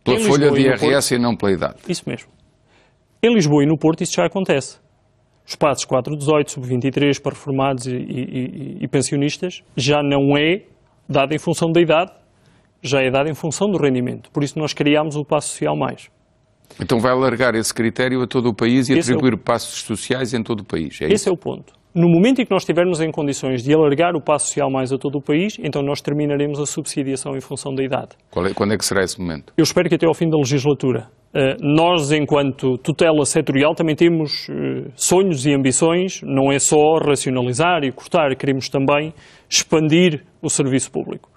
Pela folha de IRS e não pela idade. Isso mesmo. Em Lisboa e no Porto isso já acontece. Os passos 418, sub-23 para reformados e pensionistas já não é dado em função da idade, já é dado em função do rendimento. Por isso nós criámos o Passo Social Mais. Então vai alargar esse critério a todo o país e atribuir passos sociais em todo o país, é isso? Esse é o ponto. No momento em que nós estivermos em condições de alargar o Passo Social Mais a todo o país, então nós terminaremos a subsidiação em função da idade. Quando é que será esse momento? Eu espero que até ao fim da legislatura. Nós, enquanto tutela setorial, também temos sonhos e ambições, não é só racionalizar e cortar, queremos também expandir o serviço público.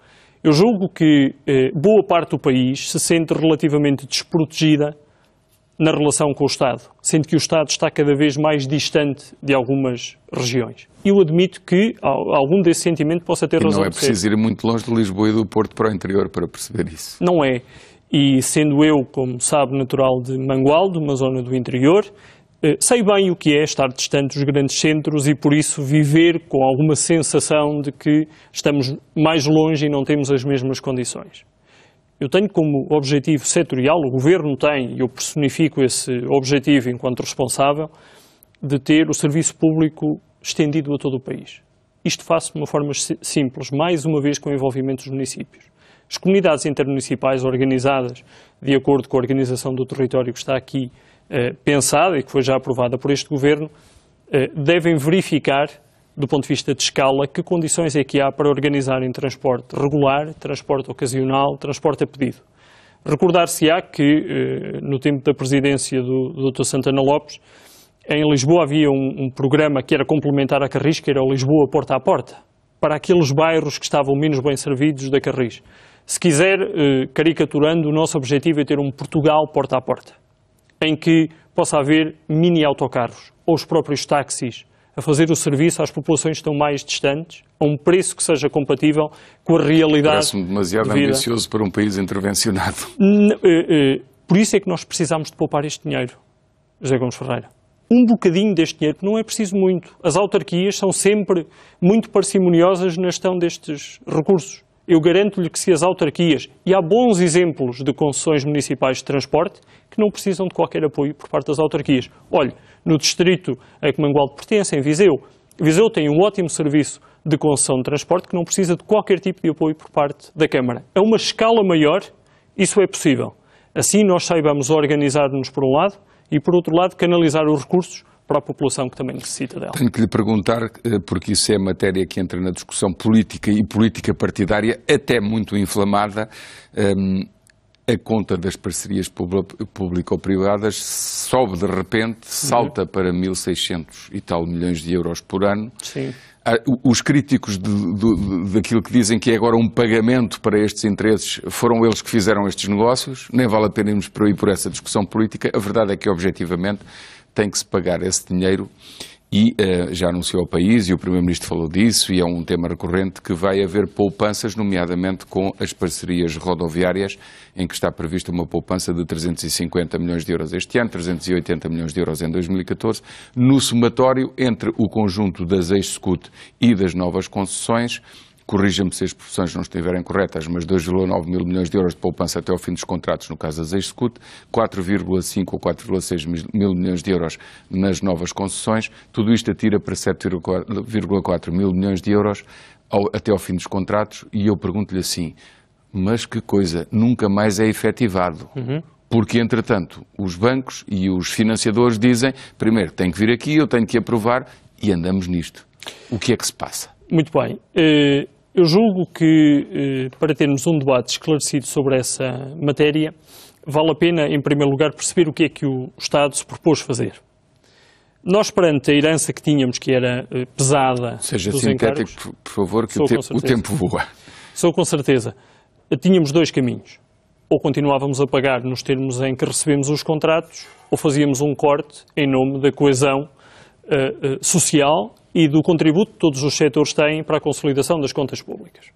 Eu julgo que boa parte do país se sente relativamente desprotegida na relação com o Estado, sendo que o Estado está cada vez mais distante de algumas regiões. Eu admito que algum desse sentimento possa ter razão de ser. Não é preciso ir muito longe de Lisboa e do Porto para o interior para perceber isso. Não é. E sendo eu, como sabe, natural de Mangualde, uma zona do interior, sei bem o que é estar distante dos grandes centros e, por isso, viver com alguma sensação de que estamos mais longe e não temos as mesmas condições. Eu tenho como objetivo setorial, o Governo tem, e eu personifico esse objetivo enquanto responsável, de ter o serviço público estendido a todo o país. Isto faço de uma forma simples, mais uma vez com o envolvimento dos municípios. As comunidades intermunicipais organizadas de acordo com a organização do território que está aqui pensada e que foi já aprovada por este Governo, devem verificar, do ponto de vista de escala, que condições é que há para organizarem transporte regular, transporte ocasional, transporte a pedido. Recordar-se-á que, no tempo da presidência do Dr. Santana Lopes, em Lisboa havia um programa que era complementar à Carris, que era o Lisboa Porta a Porta, para aqueles bairros que estavam menos bem servidos da Carris. Se quiser, caricaturando, o nosso objetivo é ter um Portugal Porta a Porta, em que possa haver mini-autocarros ou os próprios táxis a fazer o serviço às populações que estão mais distantes, a um preço que seja compatível com a realidade. Parece-me demasiado ambicioso para um país intervencionado. Por isso é que nós precisamos de poupar este dinheiro, José Gomes Ferreira. Um bocadinho deste dinheiro, que não é preciso muito. As autarquias são sempre muito parcimoniosas na gestão destes recursos. Eu garanto-lhe que se as autarquias, e há bons exemplos de concessões municipais de transporte, que não precisam de qualquer apoio por parte das autarquias. Olhe, no distrito a que Mangualde pertence, em Viseu, Viseu tem um ótimo serviço de concessão de transporte que não precisa de qualquer tipo de apoio por parte da Câmara. A uma escala maior, isso é possível. Assim nós saibamos organizar-nos por um lado e, por outro lado, canalizar os recursos para a população que também necessita dela. Tenho que lhe perguntar, porque isso é matéria que entra na discussão política e política partidária, até muito inflamada, a conta das parcerias público-privadas sobe de repente, salta para 1.600 e tal milhões de euros por ano. Sim. Os críticos daquilo que dizem que é agora um pagamento para estes interesses foram eles que fizeram estes negócios, nem vale a pena irmos por aí por essa discussão política. A verdade é que, objetivamente, tem que se pagar esse dinheiro e já anunciou ao país, e o Primeiro-Ministro falou disso, e é um tema recorrente, que vai haver poupanças, nomeadamente com as parcerias rodoviárias, em que está prevista uma poupança de 350 milhões de euros este ano, 380 milhões de euros em 2014, no somatório entre o conjunto das ex-SCUT e das novas concessões. Corrija-me se as expressões não estiverem corretas, mas 2,9 mil milhões de euros de poupança até ao fim dos contratos no caso das ex-SCUT, 4,5 ou 4,6 mil milhões de euros nas novas concessões, tudo isto atira para 7,4 mil milhões de euros até ao fim dos contratos, e eu pergunto-lhe assim, mas que coisa, nunca mais é efetivado. Porque, entretanto, os bancos e os financiadores dizem, primeiro, tem que vir aqui, eu tenho que aprovar, e andamos nisto. O que é que se passa? Muito bem. Eu julgo que, para termos um debate esclarecido sobre essa matéria, vale a pena, em primeiro lugar, perceber o que é que o Estado se propôs fazer. Nós, perante a herança que tínhamos, que era pesada Seja dos sintético, encargos, por favor, que o tempo voa. Sou com certeza. Tínhamos dois caminhos. Ou continuávamos a pagar nos termos em que recebemos os contratos, ou fazíamos um corte em nome da coesão social e do contributo que todos os setores têm para a consolidação das contas públicas.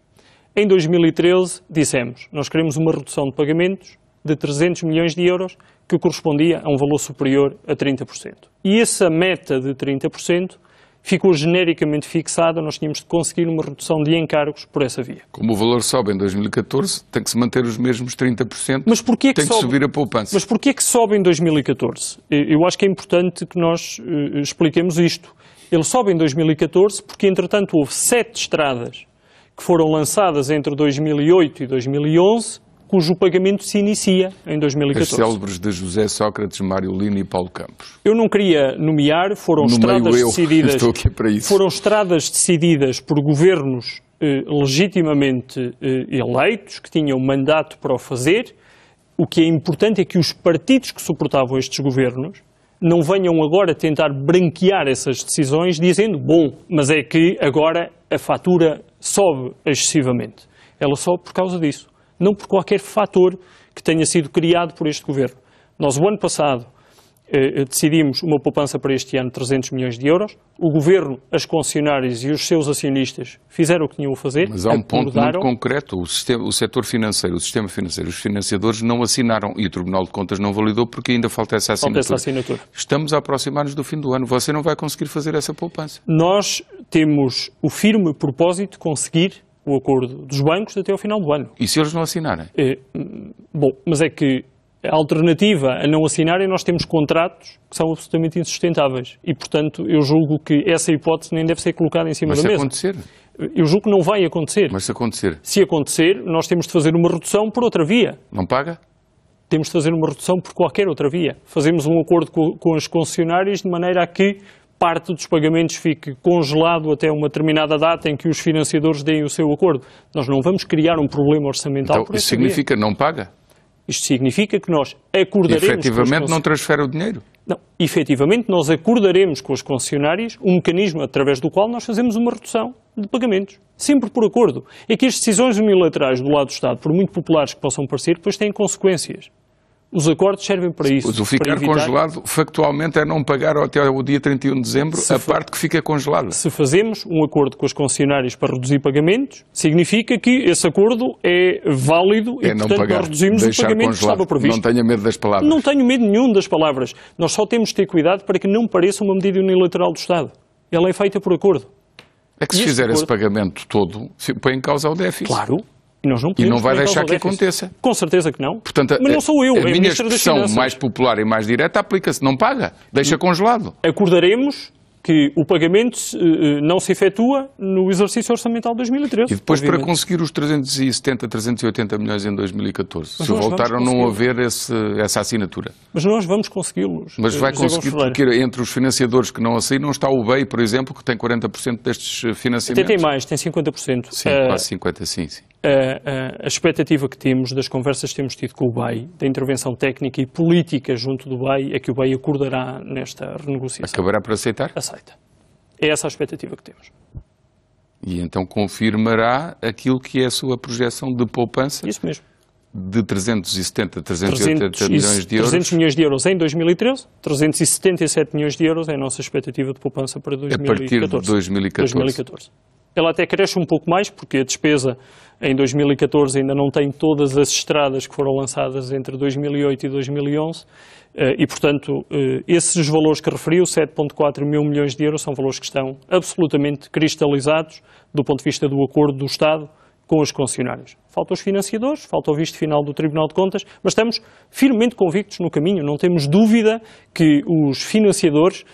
Em 2013, dissemos, nós queremos uma redução de pagamentos de 300 milhões de euros, que correspondia a um valor superior a 30%. E essa meta de 30% ficou genericamente fixada, nós tínhamos de conseguir uma redução de encargos por essa via. Como o valor sobe em 2014, tem que se manter os mesmos 30%, mas porquê tem que subir a poupança. Mas porquê que sobe em 2014? Eu acho que é importante que nós expliquemos isto. Ele sobe em 2014 porque, entretanto, houve 7 estradas que foram lançadas entre 2008 e 2011, cujo pagamento se inicia em 2014. As célebres de José Sócrates, Mário Lino e Paulo Campos. Eu não queria nomear, foram estradas decididas por governos legitimamente eleitos, que tinham mandato para o fazer. O que é importante é que os partidos que suportavam estes governos não venham agora tentar branquear essas decisões dizendo, bom, mas é que agora a fatura sobe excessivamente. Ela sobe por causa disso, não por qualquer fator que tenha sido criado por este governo. Nós, o ano passado, decidimos uma poupança para este ano de 300 milhões de euros. O Governo, as concessionárias e os seus acionistas fizeram o que tinham a fazer. Mas há um ponto muito concreto. O setor financeiro, o sistema financeiro, os financiadores não assinaram e o Tribunal de Contas não validou porque ainda falta essa assinatura. Estamos a aproximar-nos do fim do ano. Você não vai conseguir fazer essa poupança. Nós temos o firme propósito de conseguir o acordo dos bancos até ao final do ano. E se eles não assinarem? Bom, mas é que a alternativa a não assinarem, nós temos contratos que são absolutamente insustentáveis. E, portanto, eu julgo que essa hipótese nem deve ser colocada em cima da mesa. Mas se acontecer? Eu julgo que não vai acontecer. Mas se acontecer? Se acontecer, nós temos de fazer uma redução por outra via. Não paga? Temos de fazer uma redução por qualquer outra via. Fazemos um acordo com as concessionárias de maneira a que parte dos pagamentos fique congelado até uma determinada data em que os financiadores deem o seu acordo. Nós não vamos criar um problema orçamental então, por essa isso significa via. Não paga? Isto significa que nós acordaremos... Efetivamente não transfere o dinheiro? Não, efetivamente nós acordaremos com as concessionárias um mecanismo através do qual nós fazemos uma redução de pagamentos. Sempre por acordo. É que as decisões unilaterais do lado do Estado, por muito populares que possam parecer, depois têm consequências. Os acordos servem para isso. O ficar congelado, factualmente, é não pagar até o dia 31 de dezembro a parte que fica congelada. Se fazemos um acordo com as concessionárias para reduzir pagamentos, significa que esse acordo é válido e, portanto, nós reduzimos o pagamento que estava previsto. Não tenha medo das palavras. Não tenho medo nenhum das palavras. Nós só temos de ter cuidado para que não pareça uma medida unilateral do Estado. Ela é feita por acordo. É que se fizer esse pagamento todo, põe em causa o déficit. Claro. E não vai deixar que aconteça. Com certeza que não. Portanto, mas não sou eu, a minha expressão mais popular e mais direta aplica-se. Não paga, deixa congelado. Acordaremos que o pagamento não se efetua no exercício orçamental de 2013. E depois, obviamente, para conseguir os 370, 380 milhões em 2014, se voltaram a não haver essa assinatura. Mas nós vamos consegui-los. Mas vai conseguir, porque entre os financiadores que não assinam está o BEI, por exemplo, que tem 40% destes financiamentos. Até tem mais, tem 50%. Sim, quase 50%, sim. A expectativa que temos das conversas que temos tido com o BEI, da intervenção técnica e política junto do BEI, é que o BEI acordará nesta renegociação. Acabará por aceitar? Aceita. É essa a expectativa que temos. E então confirmará aquilo que é a sua projeção de poupança? Isso mesmo. De 370, 380 milhões de euros? 300 milhões de euros em 2013, 377 milhões de euros é a nossa expectativa de poupança para 2014. A partir de 2014. Ela até cresce um pouco mais, porque a despesa em 2014 ainda não tem todas as estradas que foram lançadas entre 2008 e 2011, e, portanto, esses valores que referiu, 7,4 mil milhões de euros, são valores que estão absolutamente cristalizados do ponto de vista do acordo do Estado com os concessionários. Faltam os financiadores, falta o visto final do Tribunal de Contas, mas estamos firmemente convictos no caminho, não temos dúvida que os financiadores,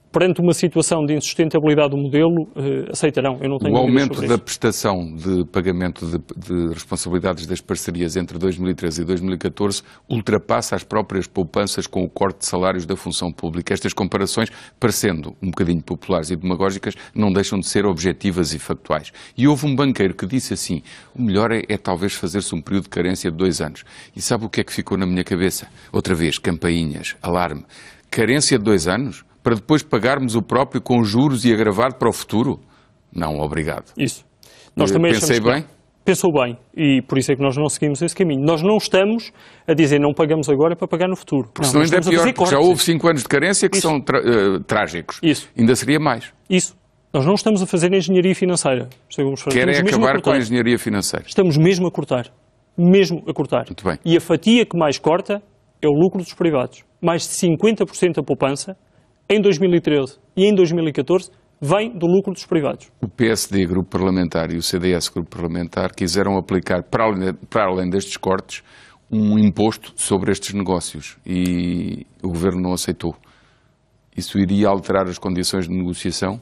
perante uma situação de insustentabilidade do modelo, aceitarão. Eu não tenho o aumento sobre da isso. prestação de pagamento de responsabilidades das parcerias entre 2013 e 2014 ultrapassa as próprias poupanças com o corte de salários da função pública. Estas comparações, parecendo um bocadinho populares e demagógicas, não deixam de ser objetivas e factuais. E houve um banqueiro que disse assim: o melhor é talvez fazer-se um período de carência de 2 anos. E sabe o que é que ficou na minha cabeça? Outra vez, campainhas, alarme. Carência de 2 anos? Para depois pagarmos o próprio com juros e agravado para o futuro? Não, obrigado. Isso. Nós também pensei bem? Pensou bem, e por isso é que nós não seguimos esse caminho. Nós não estamos a dizer não pagamos agora para pagar no futuro. Porque senão ainda é pior, porque já houve 5 anos de carência que são trágicos. Isso. Ainda seria mais. Isso. Nós não estamos a fazer engenharia financeira. Querem acabar com a engenharia financeira. Estamos mesmo a cortar. Mesmo a cortar. Muito bem. E a fatia que mais corta é o lucro dos privados. Mais de 50% da poupança em 2013 e em 2014, vem do lucro dos privados. O PSD, Grupo Parlamentar, e o CDS, Grupo Parlamentar, quiseram aplicar, para além destes cortes, um imposto sobre estes negócios e o Governo não aceitou. Isso iria alterar as condições de negociação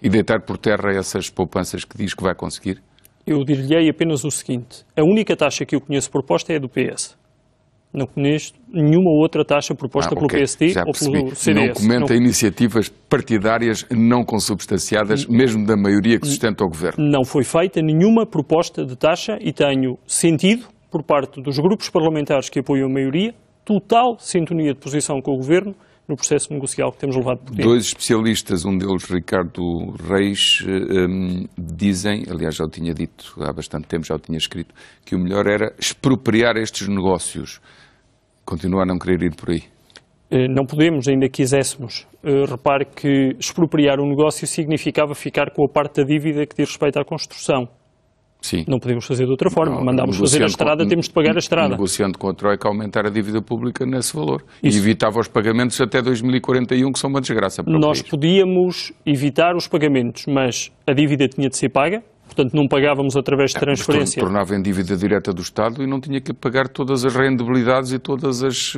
e deitar por terra essas poupanças que diz que vai conseguir? Eu dir-lhe apenas o seguinte: a única taxa que eu conheço proposta é a do PS. Não conheço nenhuma outra taxa proposta pelo PSD ou pelo CDS. Não comenta iniciativas partidárias não consubstanciadas, mesmo da maioria que sustenta o Governo. Não foi feita nenhuma proposta de taxa e tenho sentido, por parte dos grupos parlamentares que apoiam a maioria, total sintonia de posição com o Governo no processo negocial que temos levado por diante. 2 especialistas, um deles Ricardo Reis, dizem, aliás já o tinha dito há bastante tempo, já o tinha escrito, que o melhor era expropriar estes negócios. Continua a não querer ir por aí? Não podemos, ainda quiséssemos. Repare que expropriar o negócio significava ficar com a parte da dívida que diz respeito à construção. Sim. Não podemos fazer de outra forma. Mandámos fazer a estrada, temos de pagar a estrada. Negociando com a Troika, aumentar a dívida pública nesse valor. Isso. E evitava os pagamentos até 2041, que são uma desgraça para o Nós país. Podíamos evitar os pagamentos, mas a dívida tinha de ser paga. Portanto, não pagávamos através de transferência. Tornava em dívida direta do Estado e não tinha que pagar todas as rendibilidades e todas as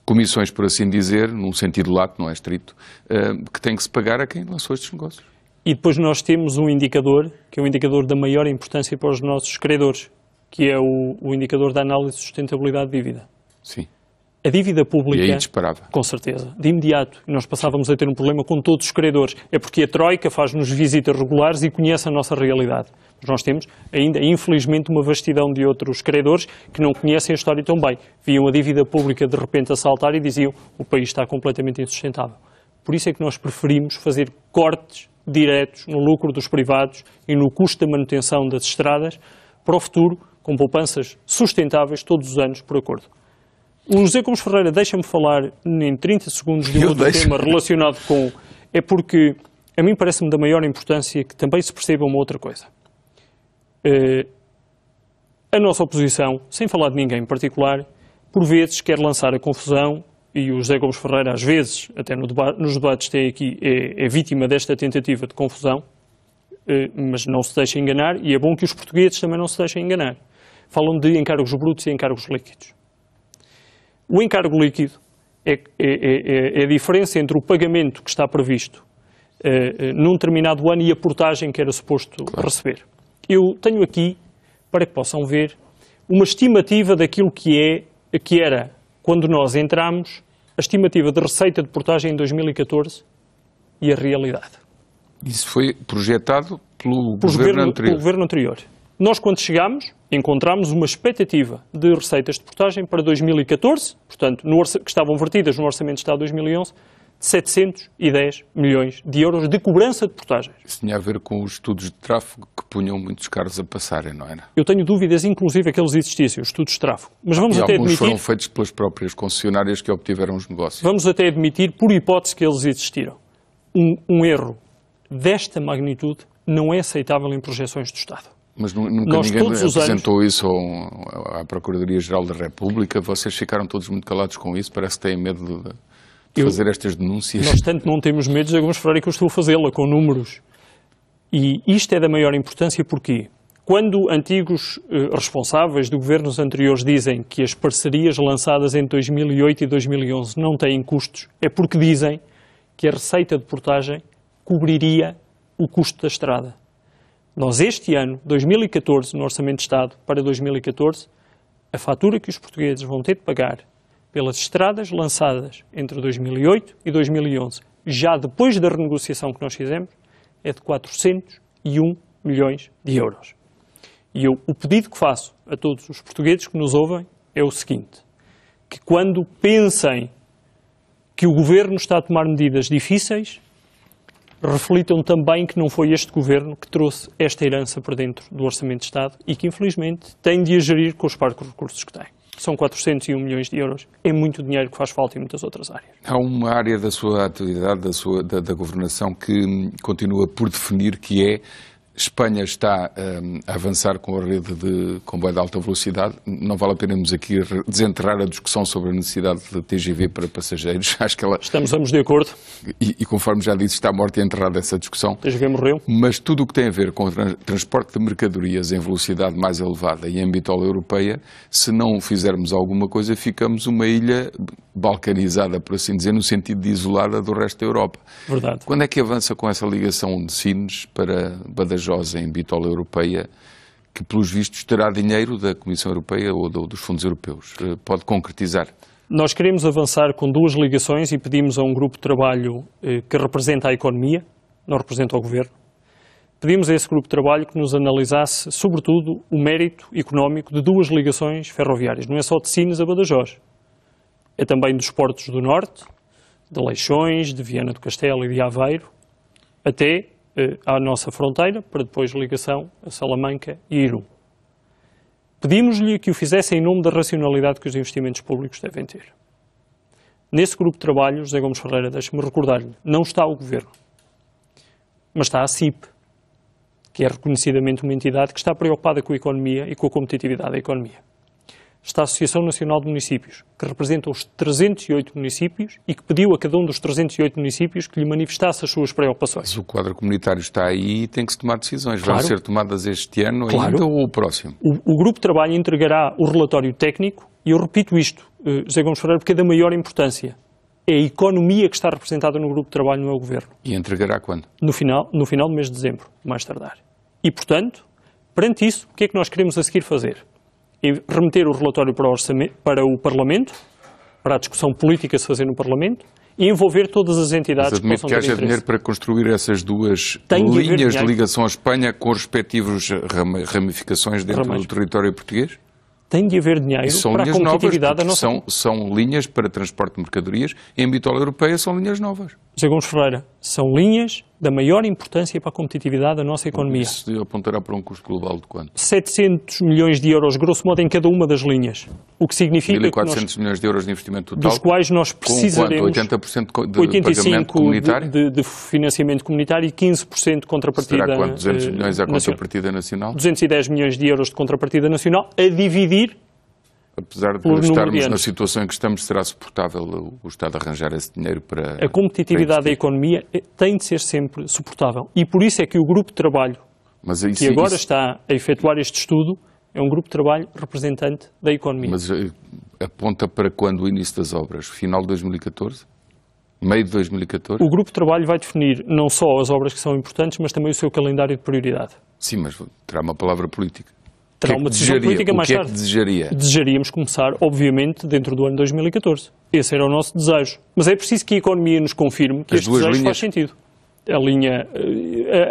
comissões, por assim dizer, num sentido lato, não é estrito, que tem que se pagar a quem lançou estes negócios. E depois nós temos um indicador, que é o indicador da maior importância para os nossos credores, que é o indicador da análise de sustentabilidade de dívida. Sim. A dívida pública, e aí disparava. Com certeza, de imediato, nós passávamos a ter um problema com todos os credores. É porque a Troika faz-nos visitas regulares e conhece a nossa realidade. Mas nós temos ainda, infelizmente, uma vastidão de outros credores que não conhecem a história tão bem. Viam a dívida pública de repente a saltar e diziam: o país está completamente insustentável. Por isso é que nós preferimos fazer cortes diretos no lucro dos privados e no custo da manutenção das estradas para o futuro, com poupanças sustentáveis todos os anos, por acordo. O José Gomes Ferreira deixa-me falar em 30 segundos de outro tema relacionado com... É porque a mim parece-me da maior importância que também se perceba uma outra coisa. A nossa oposição, sem falar de ninguém em particular, por vezes quer lançar a confusão, e o José Gomes Ferreira às vezes, até nos debates que tem aqui, é vítima desta tentativa de confusão, mas não se deixa enganar, e é bom que os portugueses também não se deixem enganar. Falam de encargos brutos e encargos líquidos. O encargo líquido é a diferença entre o pagamento que está previsto num determinado ano e a portagem que era suposto receber. Eu tenho aqui, para que possam ver, uma estimativa daquilo que era, quando nós entramos, a estimativa de receita de portagem em 2014 e a realidade. Isso foi projetado pelo governo anterior. Nós, quando chegámos, encontramos uma expectativa de receitas de portagem para 2014, portanto, que estavam vertidas no Orçamento de Estado de 2011, de 710 milhões de euros de cobrança de portagens. Isso tinha a ver com os estudos de tráfego que punham muitos carros a passarem, não era? Eu tenho dúvidas, inclusive, que eles existissem, os estudos de tráfego. Mas vamos e até alguns admitir... foram feitos pelas próprias concessionárias que obtiveram os negócios. Vamos até admitir, por hipótese, que eles existiram. Um erro desta magnitude não é aceitável em projeções do Estado. Mas nunca ninguém apresentou isso à Procuradoria-Geral da República? Vocês ficaram todos muito calados com isso? Parece que têm medo de fazer estas denúncias. Nós tanto não temos medo, José Gomes Ferreira, que eu estou a fazê-la com números. E isto é da maior importância porque quando antigos responsáveis de governos anteriores dizem que as parcerias lançadas entre 2008 e 2011 não têm custos, é porque dizem que a receita de portagem cobriria o custo da estrada. Nós este ano, 2014, no Orçamento de Estado para 2014, a fatura que os portugueses vão ter de pagar pelas estradas lançadas entre 2008 e 2011, já depois da renegociação que nós fizemos, é de 401 milhões de euros. E o pedido que faço a todos os portugueses que nos ouvem é o seguinte, que quando pensem que o Governo está a tomar medidas difíceis, reflitam também que não foi este Governo que trouxe esta herança para dentro do Orçamento de Estado e que, infelizmente, tem de a gerir com os parcos recursos que tem. São 401 milhões de euros. É muito dinheiro que faz falta em muitas outras áreas. Há uma área da sua atividade, da governação, que continua por definir, que é Espanha está a avançar com a rede de comboio de alta velocidade. Não vale a pena nos aqui desenterrar a discussão sobre a necessidade de TGV para passageiros. Acho que ela... Estamos ambos de acordo. E conforme já disse, está morta e enterrada essa discussão. TGV morreu. Mas tudo o que tem a ver com o transporte de mercadorias em velocidade mais elevada e em bitola europeia, se não fizermos alguma coisa, ficamos uma ilha balcanizada, por assim dizer, no sentido de isolada do resto da Europa. Verdade. Quando é que avança com essa ligação de Sines para Badajoz em bitola europeia, que pelos vistos terá dinheiro da Comissão Europeia ou dos fundos europeus? Pode concretizar? Nós queremos avançar com duas ligações e pedimos a um grupo de trabalho que representa a economia, não representa o Governo. Pedimos a esse grupo de trabalho que nos analisasse, sobretudo, o mérito económico de duas ligações ferroviárias. Não é só de Sines a Badajoz. É também dos portos do Norte, de Leixões, de Viana do Castelo e de Aveiro, até à nossa fronteira, para depois ligação a Salamanca e Iru. Pedimos-lhe que o fizesse em nome da racionalidade que os investimentos públicos devem ter. Nesse grupo de trabalho, José Gomes Ferreira, deixe-me recordar-lhe, não está o Governo, mas está a CIP, que é reconhecidamente uma entidade que está preocupada com a economia e com a competitividade da economia. Está a Associação Nacional de Municípios, que representa os 308 municípios e que pediu a cada um dos 308 municípios que lhe manifestasse as suas preocupações. Mas o quadro comunitário está aí e tem que se tomar decisões. Claro. Vão ser tomadas este ano ainda ou o próximo? O grupo de trabalho entregará o relatório técnico e eu repito isto, José Gomes Ferreira, porque é da maior importância. É a economia que está representada no grupo de trabalho, não é o Governo. E entregará quando? No final do mês de dezembro, mais tardar. E, portanto, perante isso, o que é que nós queremos a seguir fazer? Remeter o relatório para o Parlamento, para a discussão política a se fazer no Parlamento, e envolver todas as entidades que possam ter interesse. Mas admito que haja dinheiro para construir essas duas linhas de ligação à Espanha com os respectivos ramificações dentro do território português? Tem de haver dinheiro para a competitividade da nossa... São linhas para transporte de mercadorias. Em bitola europeia são linhas novas. José Gomes Ferreira, são linhas da maior importância para a competitividade da nossa economia. Isso apontará para um custo global de quanto? 700 milhões de euros, grosso modo, em cada uma das linhas. O que significa 1.400 milhões de euros de investimento total. Dos quais nós precisaremos... Com 80% de pagamento comunitário? De financiamento comunitário e 15% de contrapartida nacional. Será quanto? 200 milhões à contrapartida nacional? 210 milhões de euros de contrapartida nacional a dividir. Apesar de estarmos na situação em que estamos, será suportável o Estado arranjar esse dinheiro para... A competitividade da economia tem de ser sempre suportável. E por isso é que o grupo de trabalho que agora está a efetuar este estudo é um grupo de trabalho representante da economia. Mas aponta para quando o início das obras? Final de 2014? Meio de 2014? O grupo de trabalho vai definir não só as obras que são importantes, mas também o seu calendário de prioridade. Sim, mas terá uma palavra política. Terá uma decisão política mais tarde. O que é que desejaria? Desejaríamos começar, obviamente, dentro do ano 2014. Esse era o nosso desejo. Mas é preciso que a economia nos confirme que este desejo faz sentido.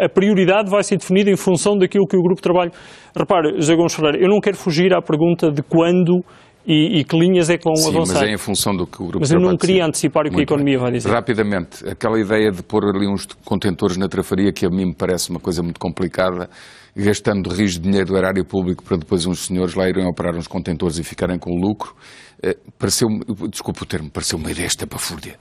A prioridade vai ser definida em função daquilo que o grupo de trabalho... Repare, José Gomes Ferreira, eu não quero fugir à pergunta de quando e que linhas é que vão avançar. Mas é em função do que o grupo de trabalho... Mas eu não queria antecipar o que a economia vai dizer. Rapidamente, aquela ideia de pôr ali uns contentores na trafaria, que a mim me parece uma coisa muito complicada, gastando rios de dinheiro do erário público para depois uns senhores lá irem operar uns contentores e ficarem com lucro, pareceu-me, desculpa o termo, pareceu uma ideia estapafúrdia.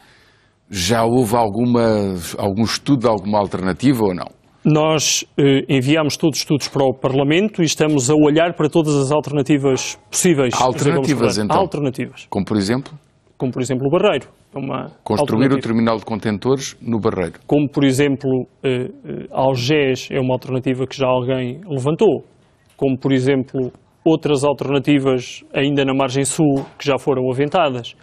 Já houve algum estudo, alguma alternativa ou não? Nós enviámos todos os estudos para o Parlamento e estamos a olhar para todas as alternativas possíveis. Alternativas, então? Alternativas. Como por exemplo? Como por exemplo o Barreiro. Construir o terminal de contentores no Barreiro. Como por exemplo Algés é uma alternativa que já alguém levantou. Como por exemplo outras alternativas ainda na margem sul que já foram aventadas.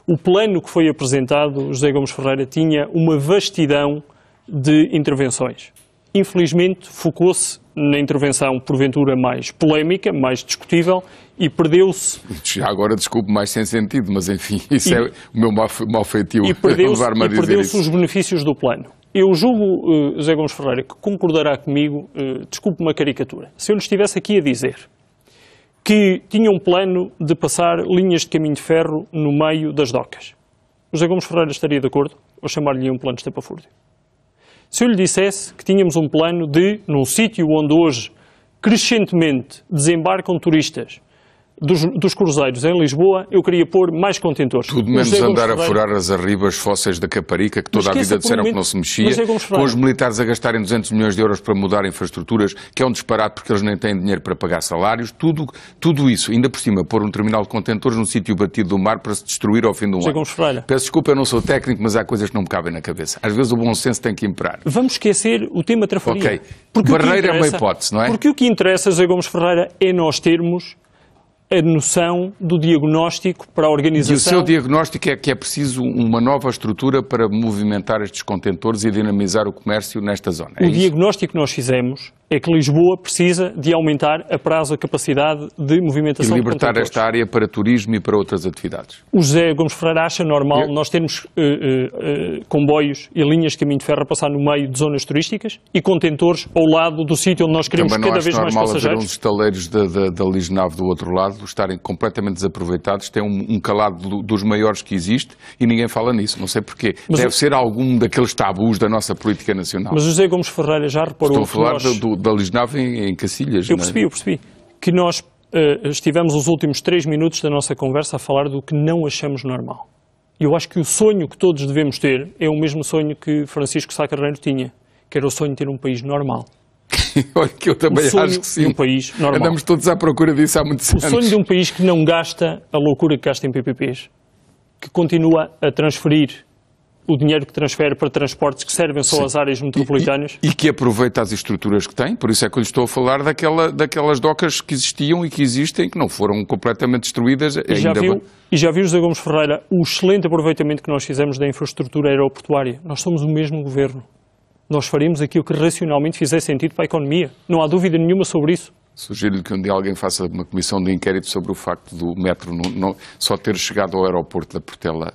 O plano que foi apresentado, José Gomes Ferreira, tinha uma vastidão de intervenções. Infelizmente, focou-se na intervenção, porventura, mais polémica, mais discutível, e perdeu-se... Já agora, desculpe, mais sem sentido, mas enfim, isso é o meu mau feitio levar-me a dizer isso. E perdeu-se os benefícios do plano. Eu julgo, José Gomes Ferreira, que concordará comigo, desculpe uma caricatura, se eu lhe estivesse aqui a dizer que tinha um plano de passar linhas de caminho de ferro no meio das docas, o José Gomes Ferreira estaria de acordo ou chamar-lhe um plano estapafúrdio? Se eu lhe dissesse que tínhamos um plano de, num sítio onde hoje crescentemente desembarcam turistas dos cruzeiros em Lisboa, eu queria pôr mais contentores. Tudo menos andar a furar as arribas fósseis da Caparica, que toda a vida disseram que não se mexia, com os militares a gastarem 200 milhões de euros para mudar infraestruturas, que é um disparate porque eles nem têm dinheiro para pagar salários, tudo isso, ainda por cima, pôr um terminal de contentores num sítio batido do mar para se destruir ao fim do ano. Peço desculpa, eu não sou técnico, mas há coisas que não me cabem na cabeça. Às vezes o bom senso tem que imperar. Vamos esquecer o tema trafaria. Ok, Barreiro é uma hipótese, não é? Porque o que interessa, José Gomes Ferreira, é nós termos a noção do diagnóstico para a organização. E o seu diagnóstico é que é preciso uma nova estrutura para movimentar estes contentores e dinamizar o comércio nesta zona. O diagnóstico que nós fizemos é que Lisboa precisa de aumentar a prazo a capacidade de movimentação de contentores. E libertar esta área para turismo e para outras atividades. O José Gomes Ferreira acha normal nós termos comboios e linhas de caminho de ferro a passar no meio de zonas turísticas e contentores ao lado do sítio onde nós queremos cada vez mais passageiros? Também não acho normal haver uns estaleiros da Lisnave do outro lado estarem completamente desaproveitados, têm um calado dos maiores que existe e ninguém fala nisso, não sei porquê. Deve ser algum daqueles tabus da nossa política nacional. Mas o José Gomes Ferreira já reparou... Estou a falar da Lisnave em Cacilhas. Eu percebi. Que nós estivemos os últimos 3 minutos da nossa conversa a falar do que não achamos normal. E eu acho que o sonho que todos devemos ter é o mesmo sonho que Francisco Sá Carneiro tinha, que era o sonho de ter um país normal. Olha, que eu também acho que sim. De um país normal. Andamos todos à procura disso há muitos anos. O sonho de um país que não gasta a loucura que gasta em PPPs, que continua a transferir o dinheiro que transfere para transportes que servem só às áreas metropolitanas. E que aproveita as estruturas que tem, por isso é que eu lhe estou a falar daquelas docas que existiam e que existem, que não foram completamente destruídas. E já viu, José Gomes Ferreira, o excelente aproveitamento que nós fizemos da infraestrutura aeroportuária. Nós somos o mesmo governo. Nós faríamos aquilo que racionalmente fizesse sentido para a economia. Não há dúvida nenhuma sobre isso. Sugiro-lhe que um dia alguém faça uma comissão de inquérito sobre o facto do metro só ter chegado ao aeroporto da Portela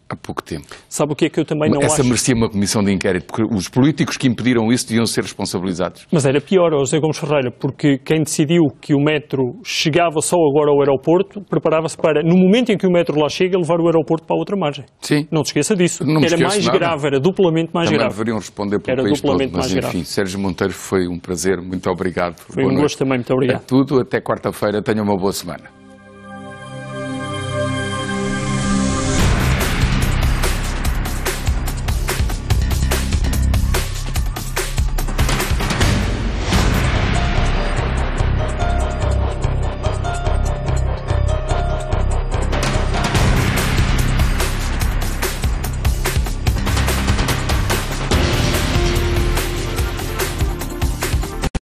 há pouco tempo. Sabe o que é que eu também não acho? Essa merecia uma comissão de inquérito, porque os políticos que impediram isso deviam ser responsabilizados. Mas era pior, José Gomes Ferreira, porque quem decidiu que o metro chegava só agora ao aeroporto, preparava-se para, no momento em que o metro lá chega, levar o aeroporto para a outra margem. Sim. Não te esqueça disso. Era mais grave, era duplamente mais grave. Também deveriam responder pelo país todo, mas enfim, Sérgio Monteiro, foi um prazer, muito obrigado. Foi um gosto também, muito obrigado. É tudo, até quarta-feira, tenha uma boa semana.